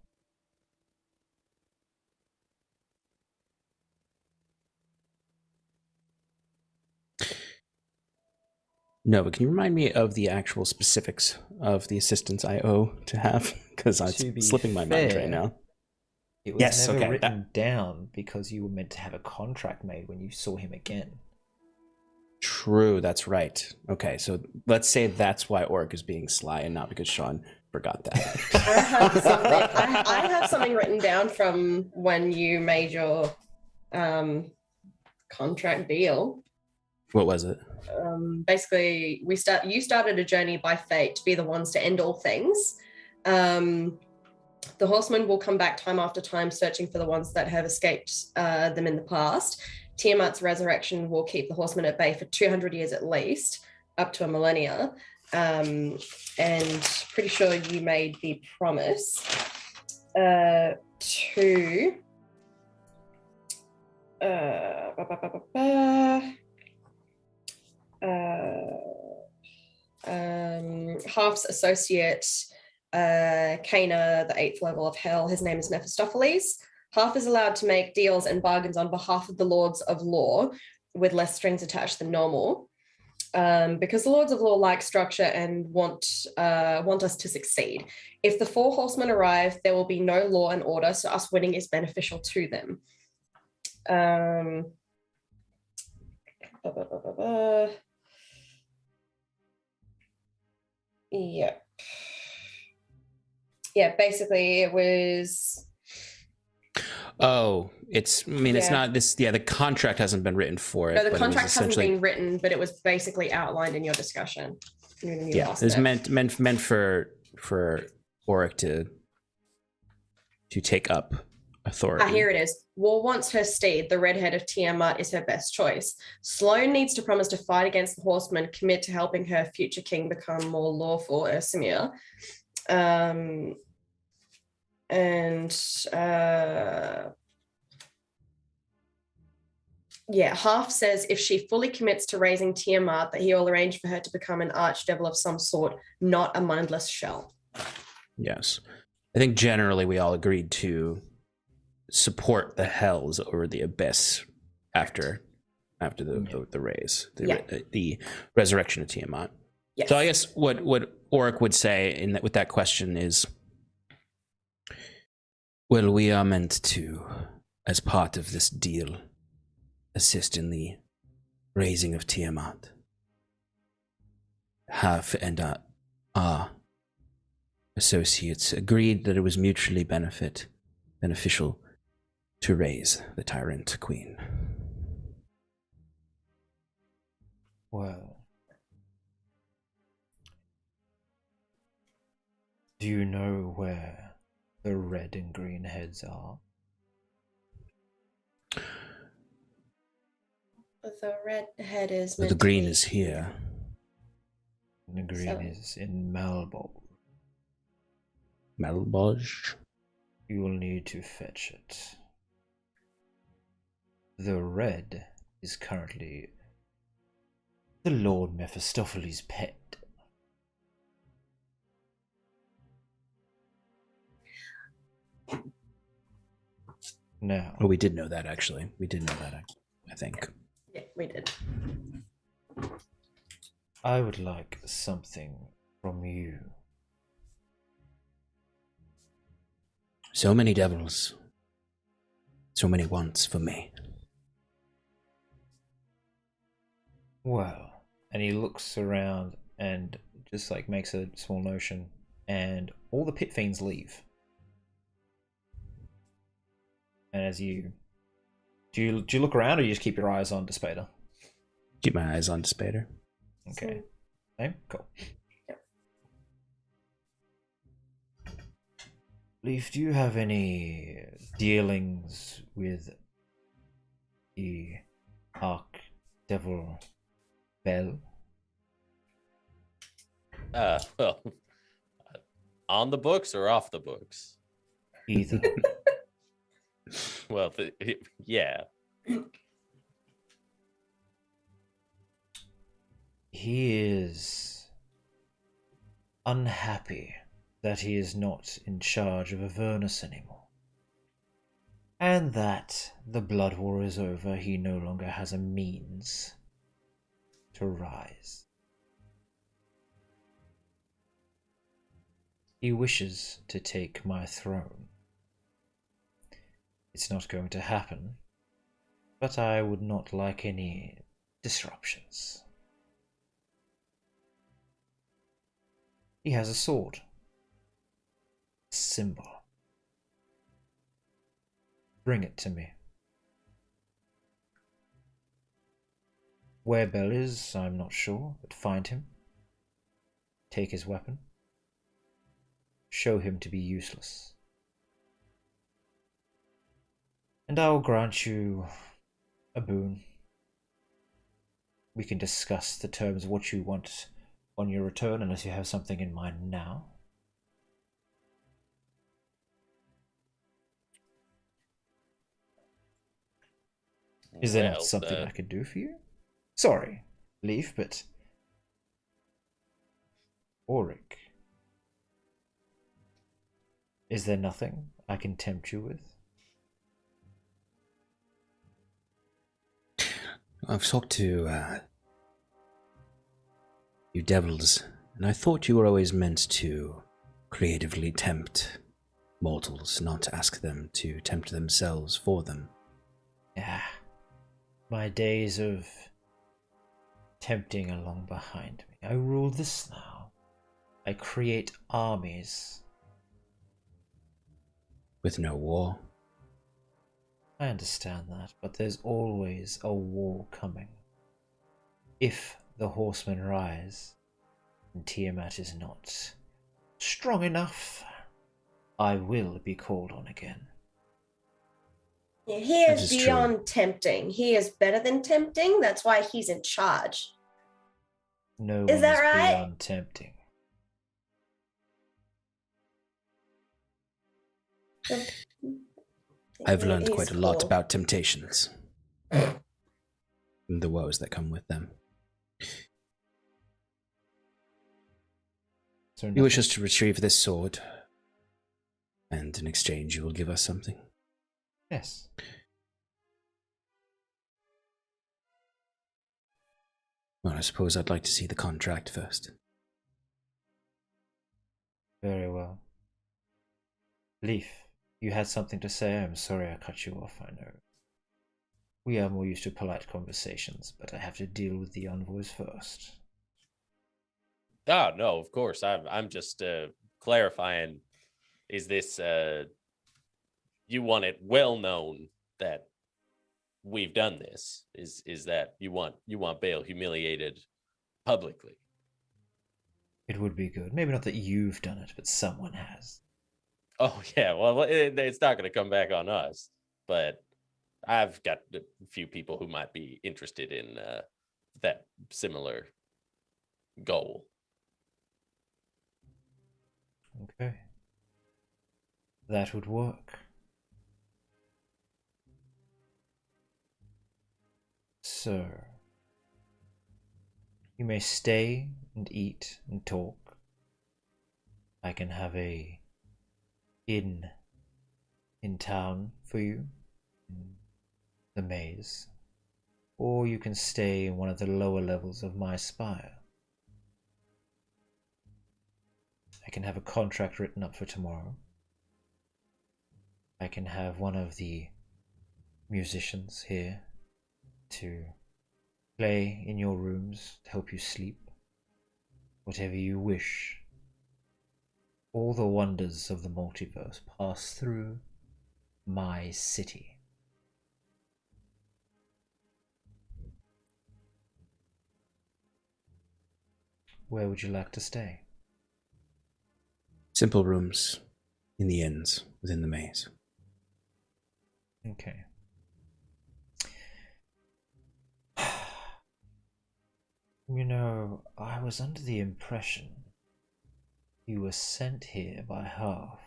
No, but can you remind me of the actual specifics of the assistance I owe to have? Because it's To be slipping my mind fair, right now. It was Yes, never okay, written down because you were meant to have a contract made when you saw him again. True, that's right. Okay, so let's say that's why Oric is being sly and not because Sean forgot that. I have something written down from when you made your contract deal. What was it? Basically, you started a journey by fate to be the ones to end all things. The horsemen will come back time after time searching for the ones that have escaped them in the past. Tiamat's resurrection will keep the horsemen at bay for 200 years at least, up to a millennia. And pretty sure you made the promise to Half's associate, Kana, the 8th level of hell. His name is Mephistopheles. Half is allowed to make deals and bargains on behalf of the Lords of Law with less strings attached than normal. because the Lords of Law like structure and want us to succeed. If the 4 horsemen arrive, there will be no law and order, so us winning is beneficial to them. Yeah. Yeah, basically it was... Oh, it's Yeah. not this. Yeah, the contract hasn't been written for it. No, the but contract hasn't essentially, been written, but it was basically outlined in your discussion. Yeah, it was meant for Auric to take up authority. Here it is. War wants her steed. The redhead of Tiamat is her best choice. Sloane needs to promise to fight against the horsemen, commit to helping her future king become more lawful, Ursimir. Half says if she fully commits to raising Tiamat, that he will arrange for her to become an archdevil of some sort, not a mindless shell. Yes. I think generally we all agreed to support the hells over the abyss after the raise, the resurrection of Tiamat. Yes. So I guess what Auric would say with that question is, well, we are meant to, as part of this deal, assist in the raising of Tiamat. Half and our associates agreed that it was mutually beneficial to raise the tyrant queen. Well, do you know where the red and green heads are? The red head is The green is here. The green is in Malbolge. Malbolge? You will need to fetch it. The red is currently the Lord Mephistopheles' pet. Now. Oh, we did know that, actually. We did know that, I think. Yeah, we did. I would like something from you. So many devils. So many wants for me. Well, and he looks around and just like makes a small motion, and all the pit fiends leave. And as you do you look around, or you just keep your eyes on Despater? Keep my eyes on Despater. Okay. Okay, cool. Yep. Leaf, do you have any dealings with the Archdevil Bell? Well, on the books or off the books? Either. Well, yeah. He is unhappy that he is not in charge of Avernus anymore. And that the blood war is over, he no longer has a means to rise. He wishes to take my throne. It's not going to happen, but I would not like any disruptions. He has a sword. A symbol. Bring it to me. Where Bell is, I'm not sure, but find him. Take his weapon. Show him to be useless. And I will grant you a boon. We can discuss the terms of what you want on your return, unless you have something in mind now. Is there not something I could do for you? Sorry, Leaf, but... Auric. Is there nothing I can tempt you with? I've talked to You devils, and I thought you were always meant to creatively tempt mortals, not ask them to tempt themselves for them. Yeah. My days of tempting are long behind me. I rule this now. I create armies. With no war. I understand that, but there's always a war coming. If the horsemen rise, and Tiamat is not strong enough, I will be called on again. Yeah, he is is beyond true. tempting. He is better than tempting. That's why he's in charge. No Is one that is right? beyond tempting. I've learned He's quite a lot cool. about temptations. And the woes that come with them. So You wish us to retrieve this sword, and in exchange you will give us something? Yes. Well, I suppose I'd like to see the contract first. Very well. Leaf, you had something to say? I'm sorry I cut you off, I know. We are more used to polite conversations, but I have to deal with the envoys first. Oh no, of course. I'm just clarifying. Is this you want it well known that we've done this? Is that you want Bale humiliated publicly? It would be good. Maybe not that you've done it, but someone has. Oh yeah. Well, it's not going to come back on us, but I've got a few people who might be interested in that similar goal. Okay. That would work. So, you may stay and eat and talk. I can have a inn in town for you, in the maze. Or you can stay in one of the lower levels of my spire. I can have a contract written up for tomorrow. I can have one of the musicians here to play in your rooms to help you sleep. Whatever you wish. All the wonders of the multiverse pass through my city. Where would you like to stay? Simple rooms in the inns within the maze. Okay. You know, I was under the impression you were sent here by half.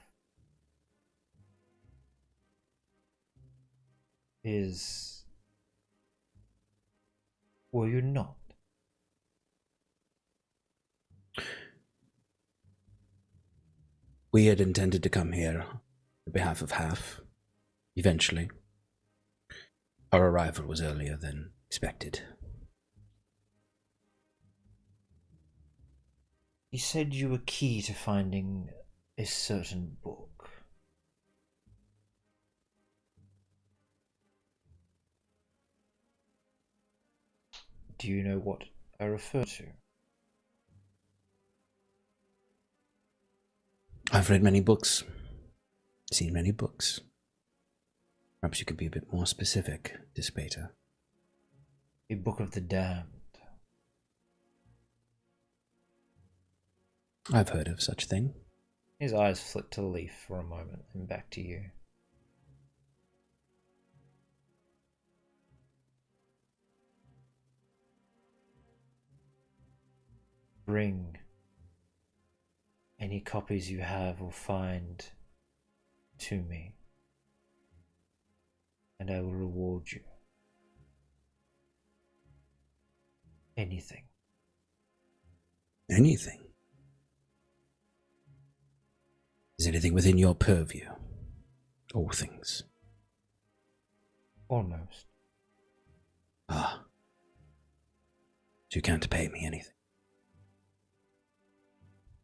Were you not? We had intended to come here on behalf of half, eventually. Our arrival was earlier than expected. You said you were key to finding a certain book. Do you know what I refer to? I've read many books, seen many books. Perhaps you could be a bit more specific, Dispater. A Book of the Damned. I've heard of such thing. His eyes flicked to Leaf for a moment and back to you. Bring any copies you have or find to me, and I will reward you. Anything. Anything? Is anything within your purview? All things. Almost. Ah. So you can't pay me anything.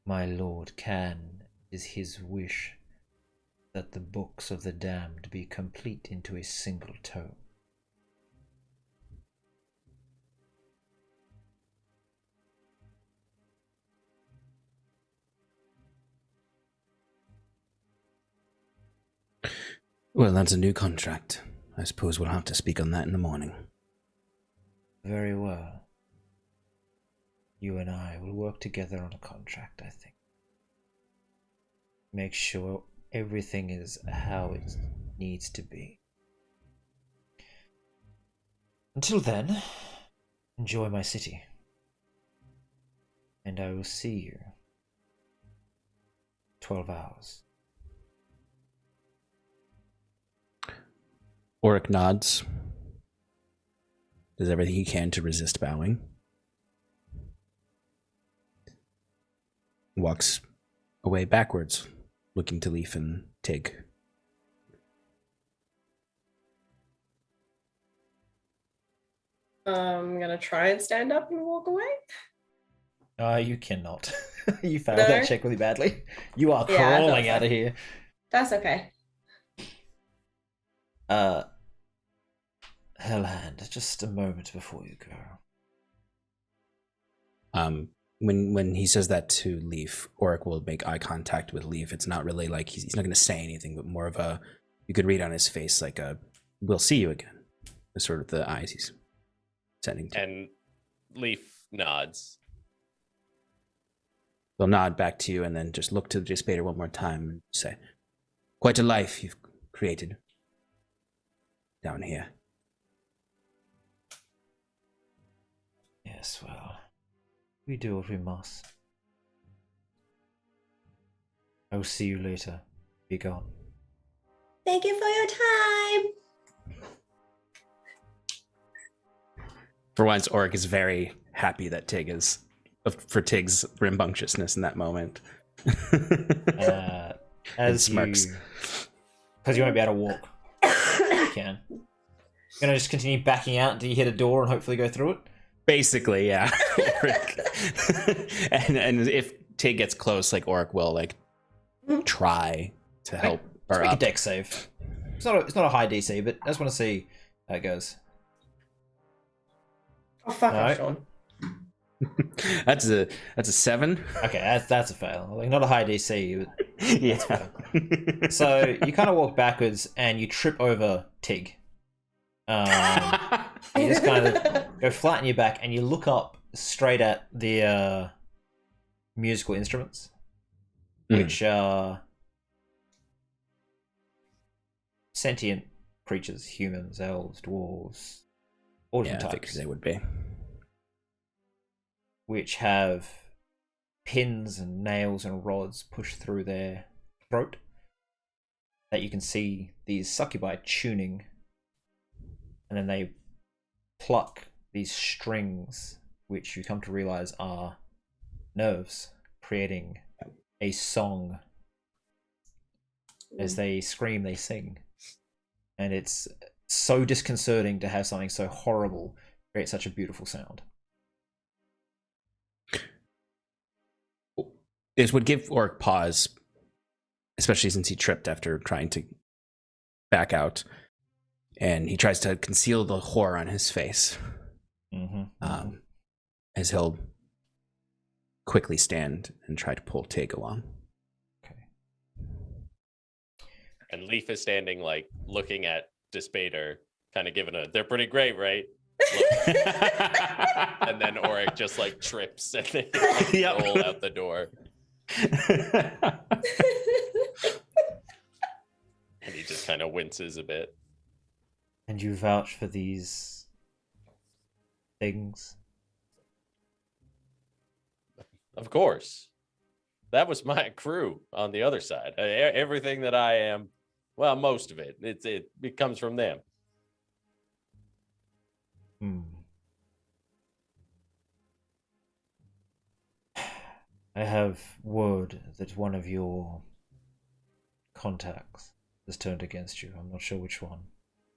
My lord can. It is his wish that the books of the damned be complete into a single tome. Well, that's a new contract. I suppose we'll have to speak on that in the morning. Very well. You and I will work together on a contract, I think. Make sure everything is how it needs to be. Until then, enjoy my city. And I will see you. 12 hours. Oric nods. Does everything he can to resist bowing. Walks away backwards, looking to Leaf and Tig. I'm gonna try and stand up and walk away. You cannot. You failed No? that check really badly. You are Yeah, I thought crawling so. out of here. That's okay. Hellhand, just a moment before you go. When he says that to Leaf, Oric will make eye contact with Leaf. It's not really like he's not going to say anything, but more of a, you could read on his face like a, we'll see you again. That's sort of the eyes he's sending to. And Leaf nods. They'll nod back to you and then just look to the Spader one more time and say, quite a life you've created down here. Yes, well, we do what we must. I will see you later. Be gone. Thank you for your time. For once, Oric is very happy that Tig is, for Tig's rambunctiousness in that moment. As smirks. Because you won't be able to walk. You can. You're gonna just continue backing out until you hit a door and hopefully go through it? Basically, yeah. and if Tig gets close, like Oric will like try to help Let's her make a up. dex save. It's not a high DC, but I just want to see how it goes. Oh fuck No. off, Sean. That's a 7. Okay, that's a fail. Like, not a high DC, but Yeah. so you kind of walk backwards and you trip over Tig. You just kind of go flat on your back and you look up straight at the musical instruments, which are sentient creatures, humans, elves, dwarves, all Yeah, different I think types, they would be. which have pins and nails and rods pushed through their throat that you can see these succubi tuning, and then they pluck these strings, which you come to realize are nerves, creating a song. As they scream, they sing. And it's so disconcerting to have something so horrible create such a beautiful sound. This would give Oric pause, especially since he tripped after trying to back out. And he tries to conceal the horror on his face. As he'll quickly stand and try to pull Tig along. Okay. And Leaf is standing, like, looking at Despader, kind of giving a, they're pretty great, right? And then Oric just, like, trips and they like, roll out the door. And he just kind of winces a bit. And you vouch for these things? Of course. That was my crew on the other side. Everything that I am, well, most of it, it comes from them. I have word that one of your contacts has turned against you. I'm not sure which one.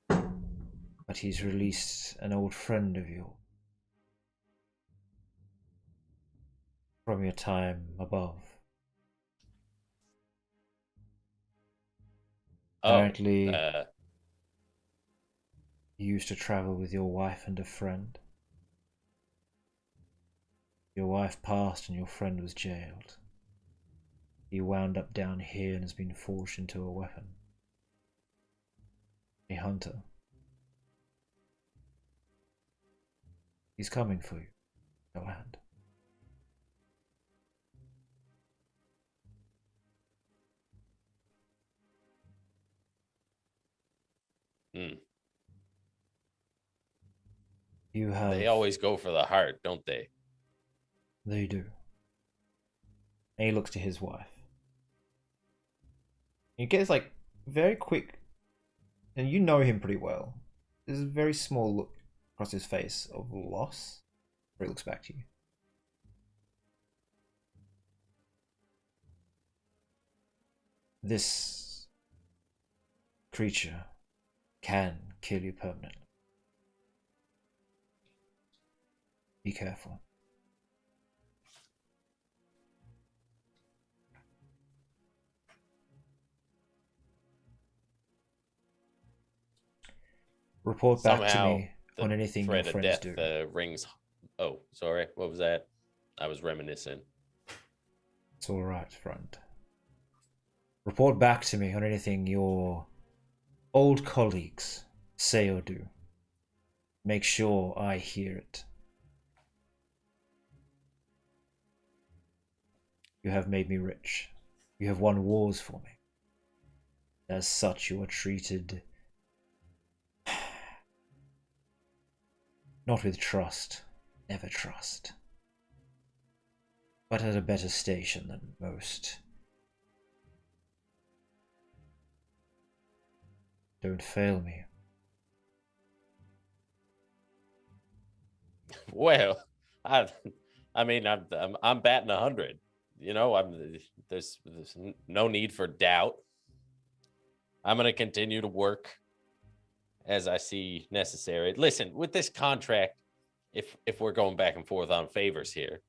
But he's released an old friend of yours from your time above. Apparently, uh, you used to travel with your wife and a friend. Your wife passed and your friend was jailed. He wound up down here and has been forged into a weapon. A hunter. He's coming for you. The land. You have. They always go for the heart, don't they? They do. And he looks to his wife. He gets like very quick, and you know him pretty well. There's a very small look across his face of loss, where he looks back to you. This creature can kill you permanently. Be careful. Report back to Somehow, me on anything your threat of friends death do. rings. Oh, sorry. What was that? I was reminiscing. It's all right, friend. Report back to me on anything your old colleagues say or do. Make sure I hear it. You have made me rich. You have won wars for me. As such, you are treated not with trust, never trust, but at a better station than most. Don't fail me. Well, I mean, I'm batting 100. You know, there's no need for doubt. I'm gonna continue to work as I see necessary. Listen, with this contract, if we're going back and forth on favors here,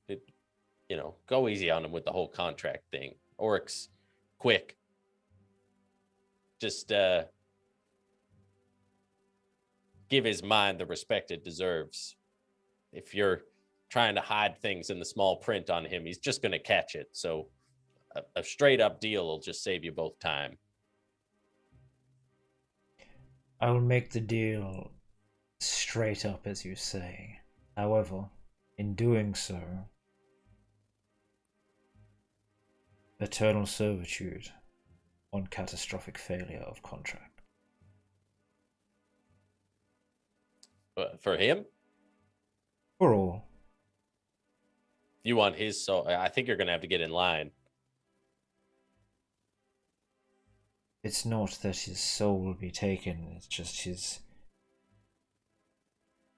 go easy on him with the whole contract thing. Oryx, quick. Just give his mind the respect it deserves. If you're trying to hide things in the small print on him, he's just going to catch it. So a straight up deal will just save you both time. I will make the deal straight up, as you say. However, in doing so, eternal servitude on catastrophic failure of contract. For him? For all. You want his soul? I think you're going to have to get in line. It's not that his soul will be taken, it's just his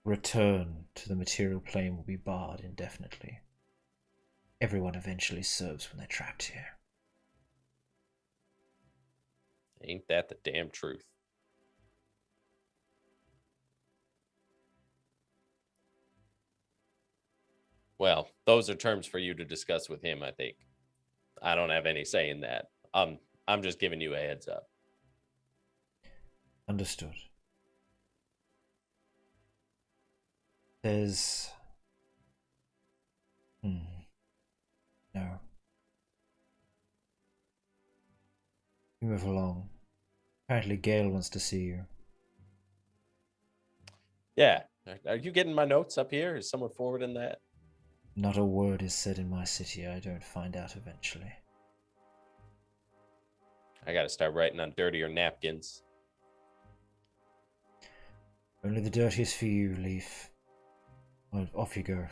return to the material plane will be barred indefinitely. Everyone eventually serves when they're trapped here. Ain't that the damn truth? Well, those are terms for you to discuss with him, I think. I don't have any say in that. I'm just giving you a heads up. Understood. There's... No. You move along. Apparently Gale wants to see you. Yeah. Are you getting my notes up here? Is someone forwarding that? Not a word is said in my city I don't find out eventually. I got to start writing on dirtier napkins. Only the dirtiest for you, Leaf. Well, off you go.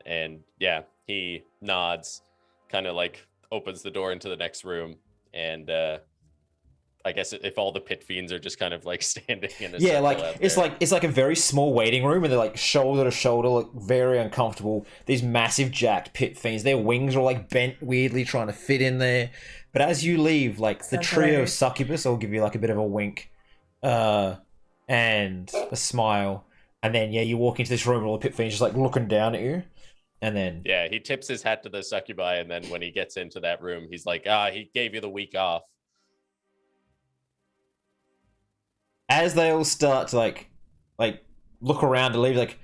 And yeah, he nods, kind of like opens the door into the next room. And I guess if all the pit fiends are just kind of like standing in a circle out it's there. it's like a very small waiting room, and they're like shoulder to shoulder, like very uncomfortable. These massive jacked pit fiends, their wings are like bent weirdly, trying to fit in there. But as you leave, like the Sounds trio of hilarious. succubus will give you like a bit of a wink, and a smile, and then yeah, you walk into this room, and all the pit fiends just like looking down at you. And then Yeah, he tips his hat to the succubi, and then when he gets into that room, he's like, he gave you the week off. as they all start to like look around to leave, like,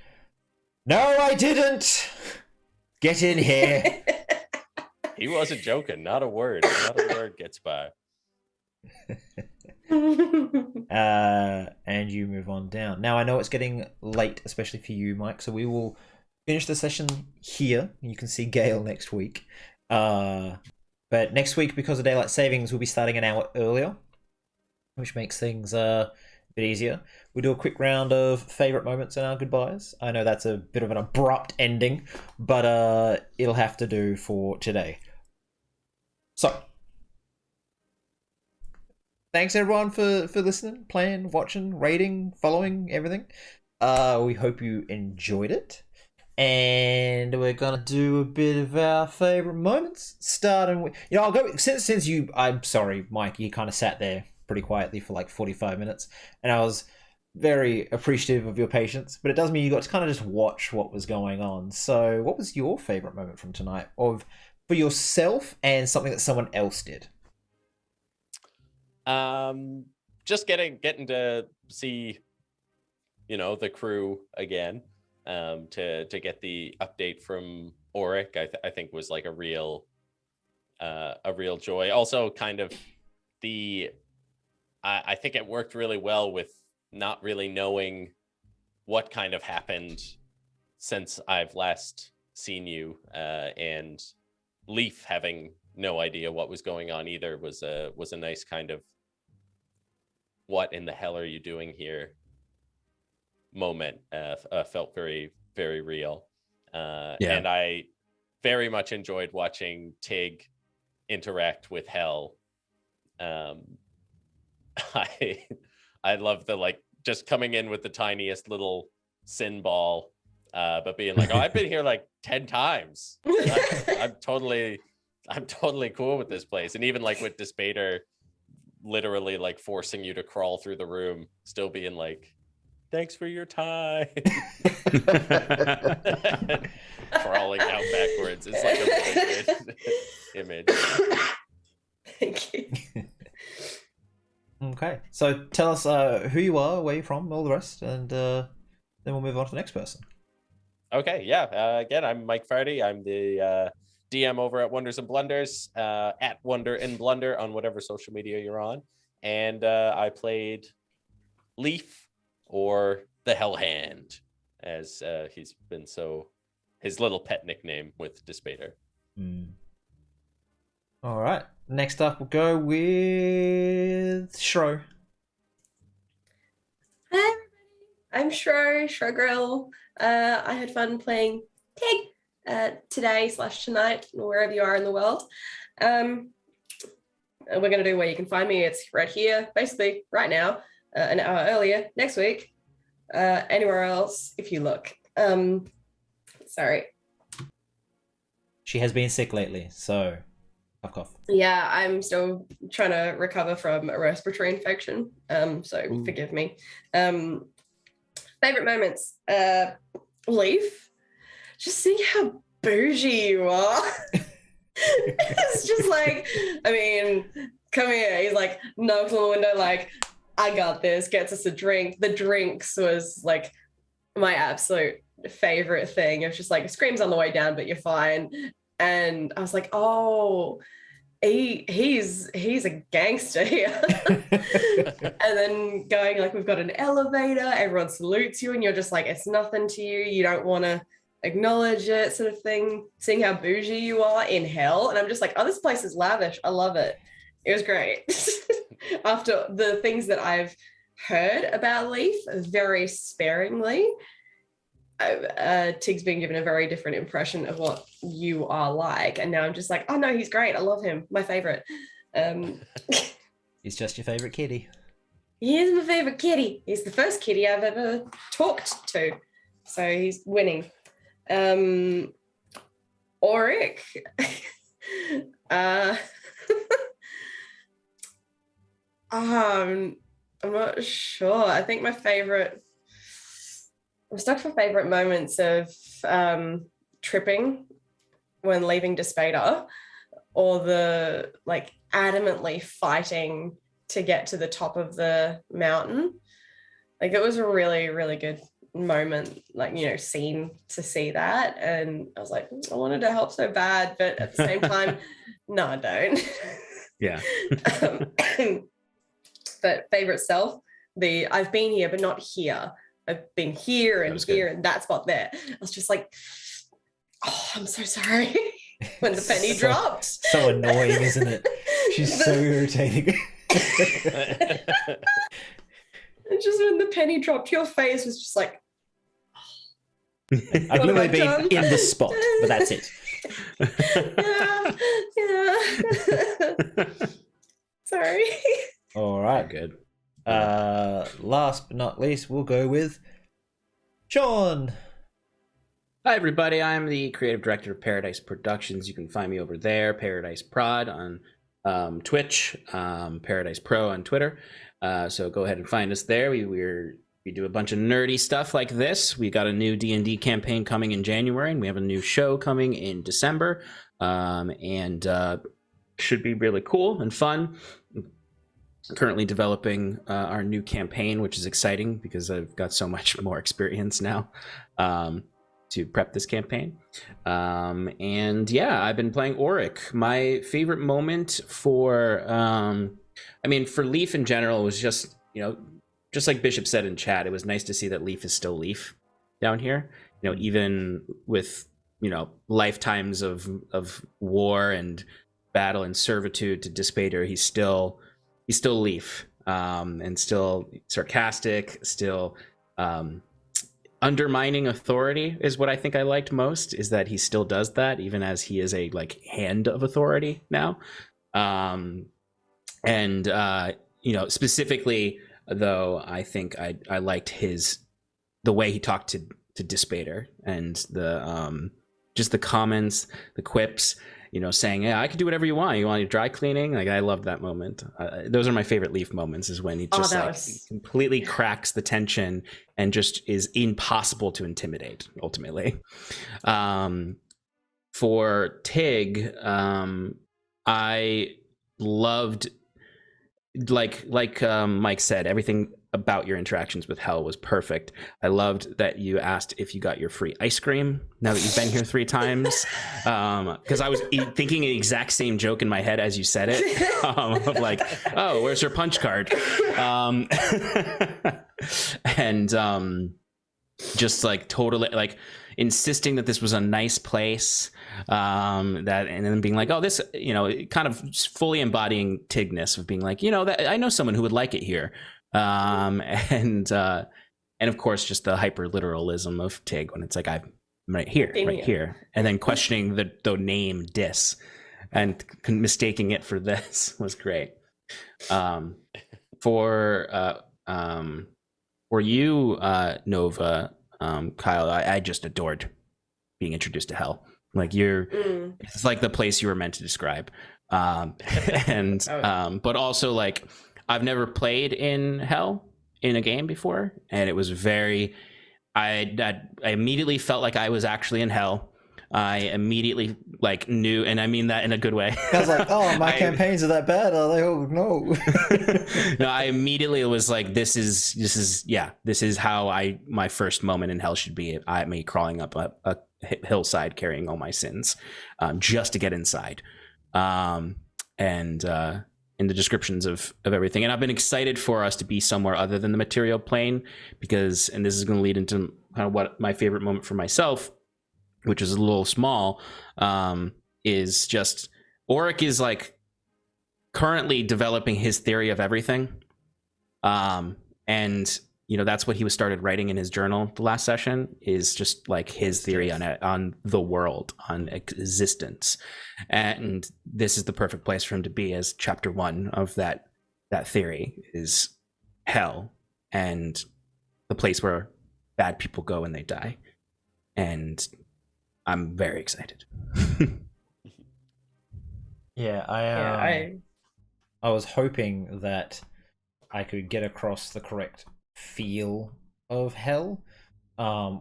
no, I didn't. Get in here. He wasn't joking. Not a word. Not a word gets by. And you move on down. Now, I know it's getting late, especially for you, Mike, so we will finish the session here. You can see Gale next week. But next week, because of daylight savings, we'll be starting an hour earlier, which makes things a bit easier. We do a quick round of favorite moments and our goodbyes. I know that's a bit of an abrupt ending, but it'll have to do for today. So, thanks everyone for listening, playing, watching, rating, following, everything. We hope you enjoyed it. And we're gonna do a bit of our favorite moments, starting with, I'll go since you. I'm sorry, Mike, you kind of sat there pretty quietly for like 45 minutes, and I was very appreciative of your patience. But it does mean you got to kind of just watch what was going on. So, what was your favorite moment from tonight, for yourself, and something that someone else did? Just getting to see, the crew again. To get the update from Auric, I think was like a real joy. Also, kind of I think it worked really well with not really knowing what kind of happened since I've last seen you, and Leaf having no idea what was going on either was a nice kind of what in the hell are you doing here moment. Felt very, very real. And I very much enjoyed watching Tig interact with Hell. I love the just coming in with the tiniest little sin ball, but being like, I've been here like 10 times. I'm totally cool with this place. And even like with Despater literally like forcing you to crawl through the room, still being like, thanks for your time. Crawling out backwards. It's like a really good image. Thank you. Okay, so tell us who you are, where you're from, all the rest, and then we'll move on to the next person. Okay, yeah. Again, I'm Mike Fardy. I'm the DM over at Wonders and Blunders, at Wonder and Blunder on whatever social media you're on. And I played Leaf, or the Hell Hand, as he's been his little pet nickname with Despater. All right, next up we'll go with Shro. Hi everybody, I'm Shro Grill. I had fun playing Tig today/tonight, or wherever you are in the world. We're going to do Where You Can Find Me. It's right here, basically right now, an hour earlier, next week. Anywhere else if you look. Sorry. She has been sick lately, so fuck off. Yeah, I'm still trying to recover from a respiratory infection. So forgive me. Favorite moments. Leaf. Just see how bougie you are. It's just like, come here. He's like, knocks on the window, like, I got this, gets us a drink. The drinks was like my absolute favorite thing. It was just like, screams on the way down, but you're fine. And I was like, oh, he's a gangster here. And then going like, we've got an elevator, everyone salutes you, and you're just like, it's nothing to you. You don't want to acknowledge it, sort of thing. Seeing how bougie you are in hell. And I'm just like, oh, this place is lavish. I love it. It was great. After the things that I've heard about Leaf very sparingly, Tig's been given a very different impression of what you are like. And now I'm just like, oh no, he's great. I love him. My favorite. He's just your favorite kitty. He is my favorite kitty. He's the first kitty I've ever talked to. So he's winning. Auric. I'm not sure. I think I'm stuck for favorite moments of tripping when leaving Despater, or the like adamantly fighting to get to the top of the mountain. Like it was a really, really good moment, like, you know, scene to see that. And I was like, I wanted to help so bad, but at the same time, no, I don't. Yeah. But favorite self, I've been here, but not here. I've been here and here and that spot there. I was just like, oh, I'm so sorry. When the penny dropped. So annoying, isn't it? She's so irritating. And just when the penny dropped, your face was just like, I've literally been in the spot, but that's it. Yeah. Sorry. All right. Good. Last but not least, we'll go with Sean. Hi, everybody. I'm the creative director of Paradise Productions. You can find me over there, Paradise Prod on Twitch, Paradise Pro on Twitter. So go ahead and find us there. We do a bunch of nerdy stuff like this. We got a new D&D campaign coming in January, and we have a new show coming in December, and should be really cool and fun. Currently developing our new campaign, which is exciting because I've got so much more experience now to prep this campaign. And yeah, I've been playing Auric. My favorite moment for Leaf in general was just, you know, just like Bishop said in chat, it was nice to see that Leaf is still Leaf down here. You know, even with, you know, lifetimes of war and battle and servitude to Despater, he's still Leaf, and still sarcastic, still undermining authority is what I think I liked most, is that he still does that even as he is a like hand of authority now. You know, specifically though, I think I liked the way he talked to Despater, and the just the comments, the quips, you know, saying, yeah, I could do whatever you want. You want your dry cleaning? Like, I loved that moment. Those are my favorite Leaf moments, is when he just completely cracks the tension and just is impossible to intimidate, ultimately. For Tig, I loved, like Mike said, everything about your interactions with Hell was perfect. I loved that you asked if you got your free ice cream now that you've been here 3 times, because I was thinking the exact same joke in my head as you said it, of like, oh, where's your punch card? Just like totally like insisting that this was a nice place, and then being like, oh, this, you know, kind of fully embodying Tigness of being like, you know, that I know someone who would like it here. And of course, just the hyper literalism of Tig when it's like, I'm right here, and then questioning the name Dis and mistaking it for this was great. For you, Nova, Kyle, I just adored being introduced to Hell. Like it's like the place you were meant to describe. But also like, I've never played in Hell in a game before, and it was very, I immediately felt like I was actually in Hell. I immediately like knew, and I mean that in a good way. I was like, oh, my campaigns are that bad? Are they? Oh, no. No, I immediately was like, this is how my first moment in Hell should be. Me crawling up a hillside carrying all my sins, just to get inside. In the descriptions of everything. And I've been excited for us to be somewhere other than the material plane, because, and this is going to lead into kind of what my favorite moment for myself, which is a little small, is just Auric is like currently developing his theory of everything. And you know, that's what he was started writing in his journal the last session, is just like his theory on the world, on existence. And this is the perfect place for him to be, as chapter 1 of that theory is Hell, and the place where bad people go when they die. And I'm very excited. I was hoping that I could get across the correct feel of Hell. I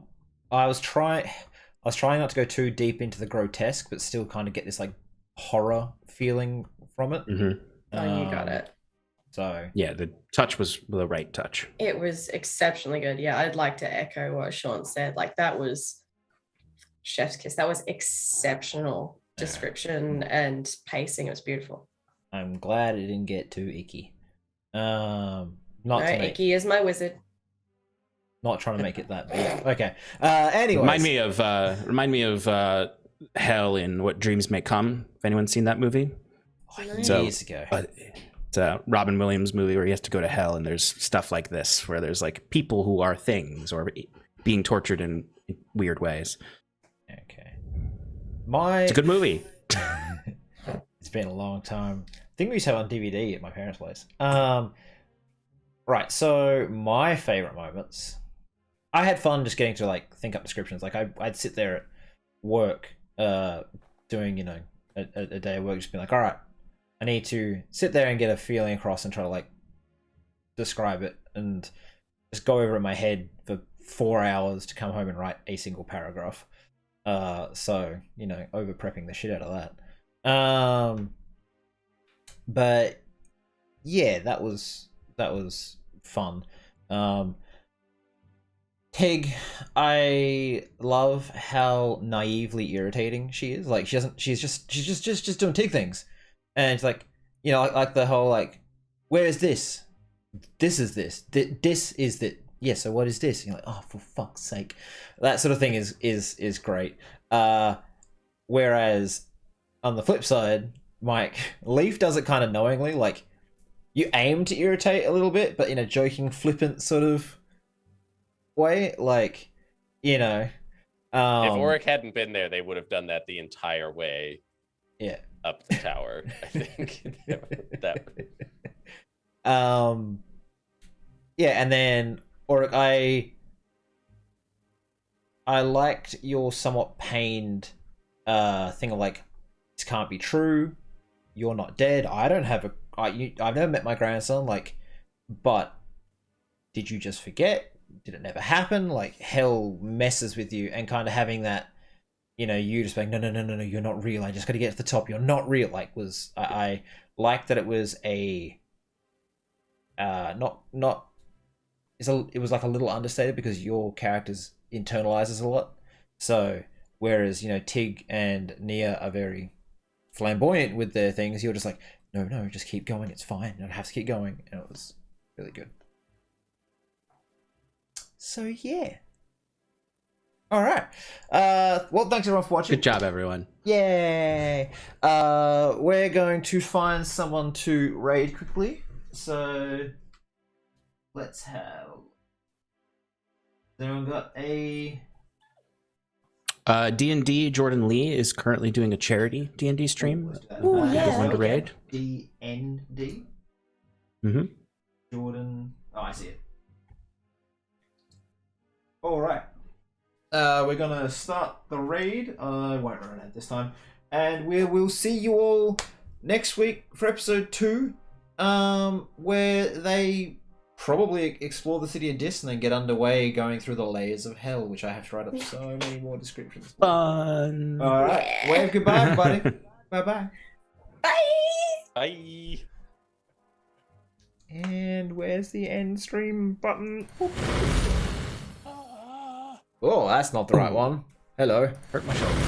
I was trying not to go too deep into the grotesque, but still kind of get this like horror feeling from it. Oh, you got it. So yeah, the touch was the right touch. It was exceptionally good. Yeah, I'd like to echo what Sean said. Like, that was chef's kiss. That was exceptional description and pacing. It was beautiful. I'm glad it didn't get too icky. Not No, to make, Icky is my wizard. not trying to make it that big. Okay. Anyways. Remind me of Hell in What Dreams May Come. If anyone's seen that movie, Years ago. It's a Robin Williams movie where he has to go to hell, and there's stuff like this where there's like people who are things or being tortured in weird ways. Okay. It's a good movie. It's been a long time. I think we used to have it on DVD at my parents' place. Right, so my favorite moments. I had fun just getting to like think up descriptions. Like I'd sit there at work, doing, you know, a day of work, just be like, all right, I need to sit there and get a feeling across and try to like describe it and just go over it in my head for 4 hours to come home and write a single paragraph. So, you know, over prepping the shit out of that. But yeah, that was fun. Tig, I love how naively irritating she is. Like she's just doing Tig things. And it's like, you know, like the whole like, where is this? This is this. This is that. Yeah, so what is this? And you're like, oh, for fuck's sake. That sort of thing is great. Whereas on the flip side, Mike, Leaf does it kind of knowingly. Like, you aim to irritate a little bit, but in a joking, flippant sort of way. Like, you know. If Auric hadn't been there, they would have done that the entire way. Yeah. Up the tower, I think. that. Yeah, and then Auric, I liked your somewhat pained thing of like, this can't be true. You're not dead. I don't have I've never met my grandson. Like, but did you just forget? Did it never happen? Like, hell messes with you, and kind of having that, you know, you just being, no, you're not real. I just got to get to the top. You're not real. Like, I liked that it was a, it was like a little understated because your characters internalizes a lot. So, whereas, you know, Tig and Nia are very flamboyant with their things, you're just like, no, just keep going. It's fine. You don't have to keep going. And it was really good. So, yeah. All right. Well, thanks everyone for watching. Good job, everyone. Yay. We're going to find someone to raid quickly. So let's have. Anyone got a? D&D Jordan Lee is currently doing a charity D&D stream. Oh, yeah. Going to raid. D&D. Mm-hmm. Jordan. Oh, I see it. All right. We're gonna start the raid. I won't run it this time, and we'll see you all next week for episode 2, where they probably explore the city of Dis and then get underway going through the layers of hell, which I have to write up so many more descriptions. Fun. All right, wave goodbye, everybody. Bye. Bye. And where's the end stream button? Oh, that's not the right one. Hello. Hurt my shoulder.